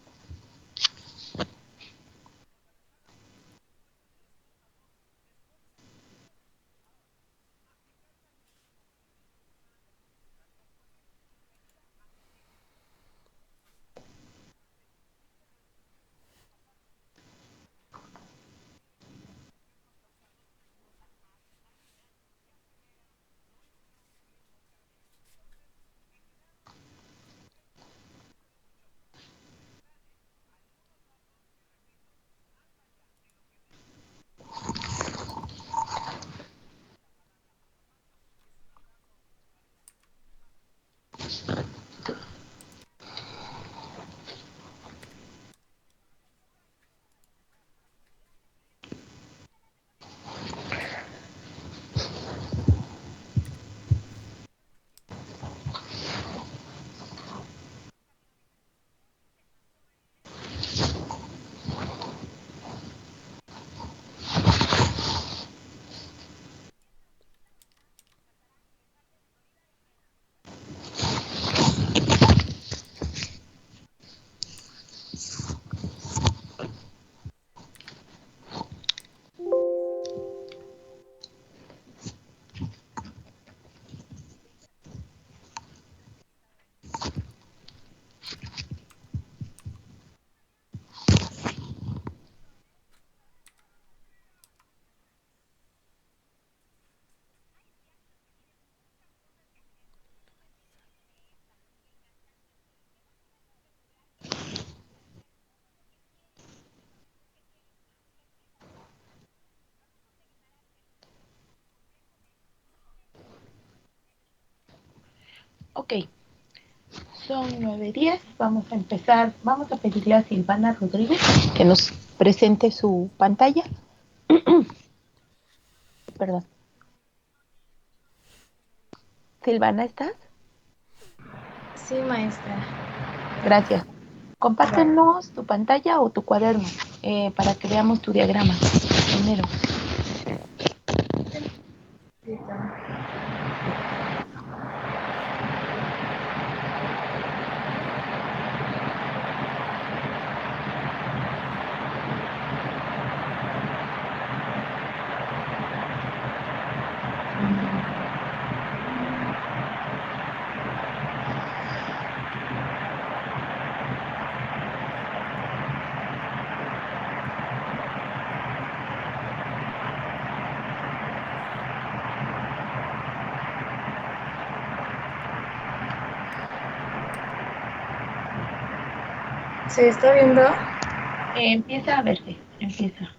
Ok, son 9:10. Vamos a empezar. Vamos a pedirle a Silvana Rodríguez que nos presente su pantalla. Perdón. Silvana, ¿estás? Sí, maestra. Gracias. Compártenos tu pantalla o tu cuaderno para que veamos tu diagrama primero. ¿Se está viendo? Empieza a verse, empieza.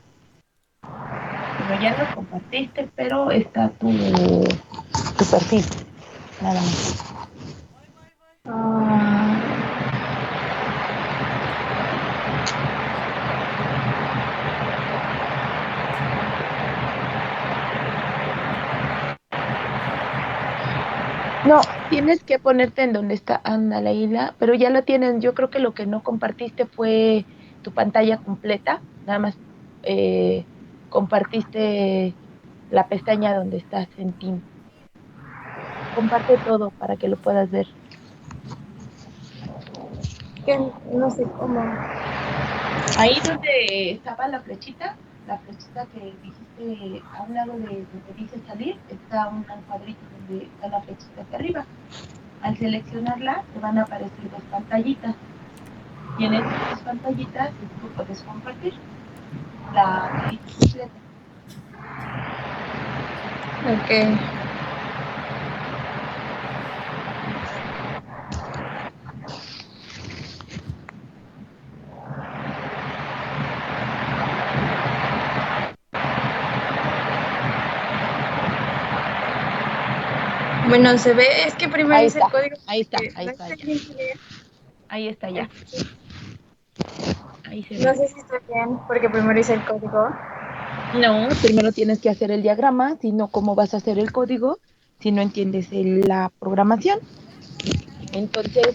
Pero ya lo compartiste, pero está tu perfil, nada más. No, tienes que ponerte en donde está Ana Leila, pero ya lo tienen. Yo creo que lo que no compartiste fue tu pantalla completa, nada más compartiste la pestaña donde estás en Team. Comparte todo para que lo puedas ver. Que no sé cómo. Ahí donde estaba la flechita que dijiste a un lado de donde dice salir, está un cuadrito donde está la flechita hacia arriba. Al seleccionarla, te van a aparecer dos pantallitas. Y en estas dos pantallitas tú puedes compartir la carita completa. Ok. Bueno, se ve, es que primero Ahí hice está, el código. ahí está, porque ahí no está sé ya. bien leer. Ahí está ya. Ahí se No ve. sé si está bien, porque primero hice el código. No, primero tienes que hacer el diagrama, si no, ¿cómo vas a hacer el código si no entiendes la programación? Entonces,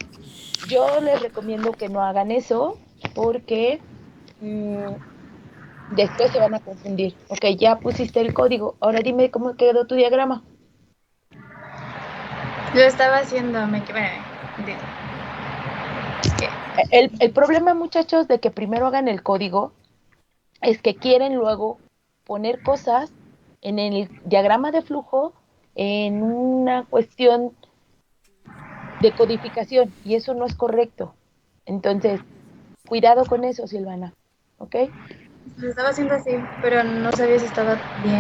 yo les recomiendo que no hagan eso porque después se van a confundir. Ok, ya pusiste el código, ahora dime cómo quedó tu diagrama. Lo estaba haciendo, El problema, muchachos, de que primero hagan el código es que quieren luego poner cosas en el diagrama de flujo en una cuestión de codificación y eso no es correcto. Entonces, cuidado con eso, Silvana, ¿ok? Lo estaba haciendo así, pero no sabía si estaba bien.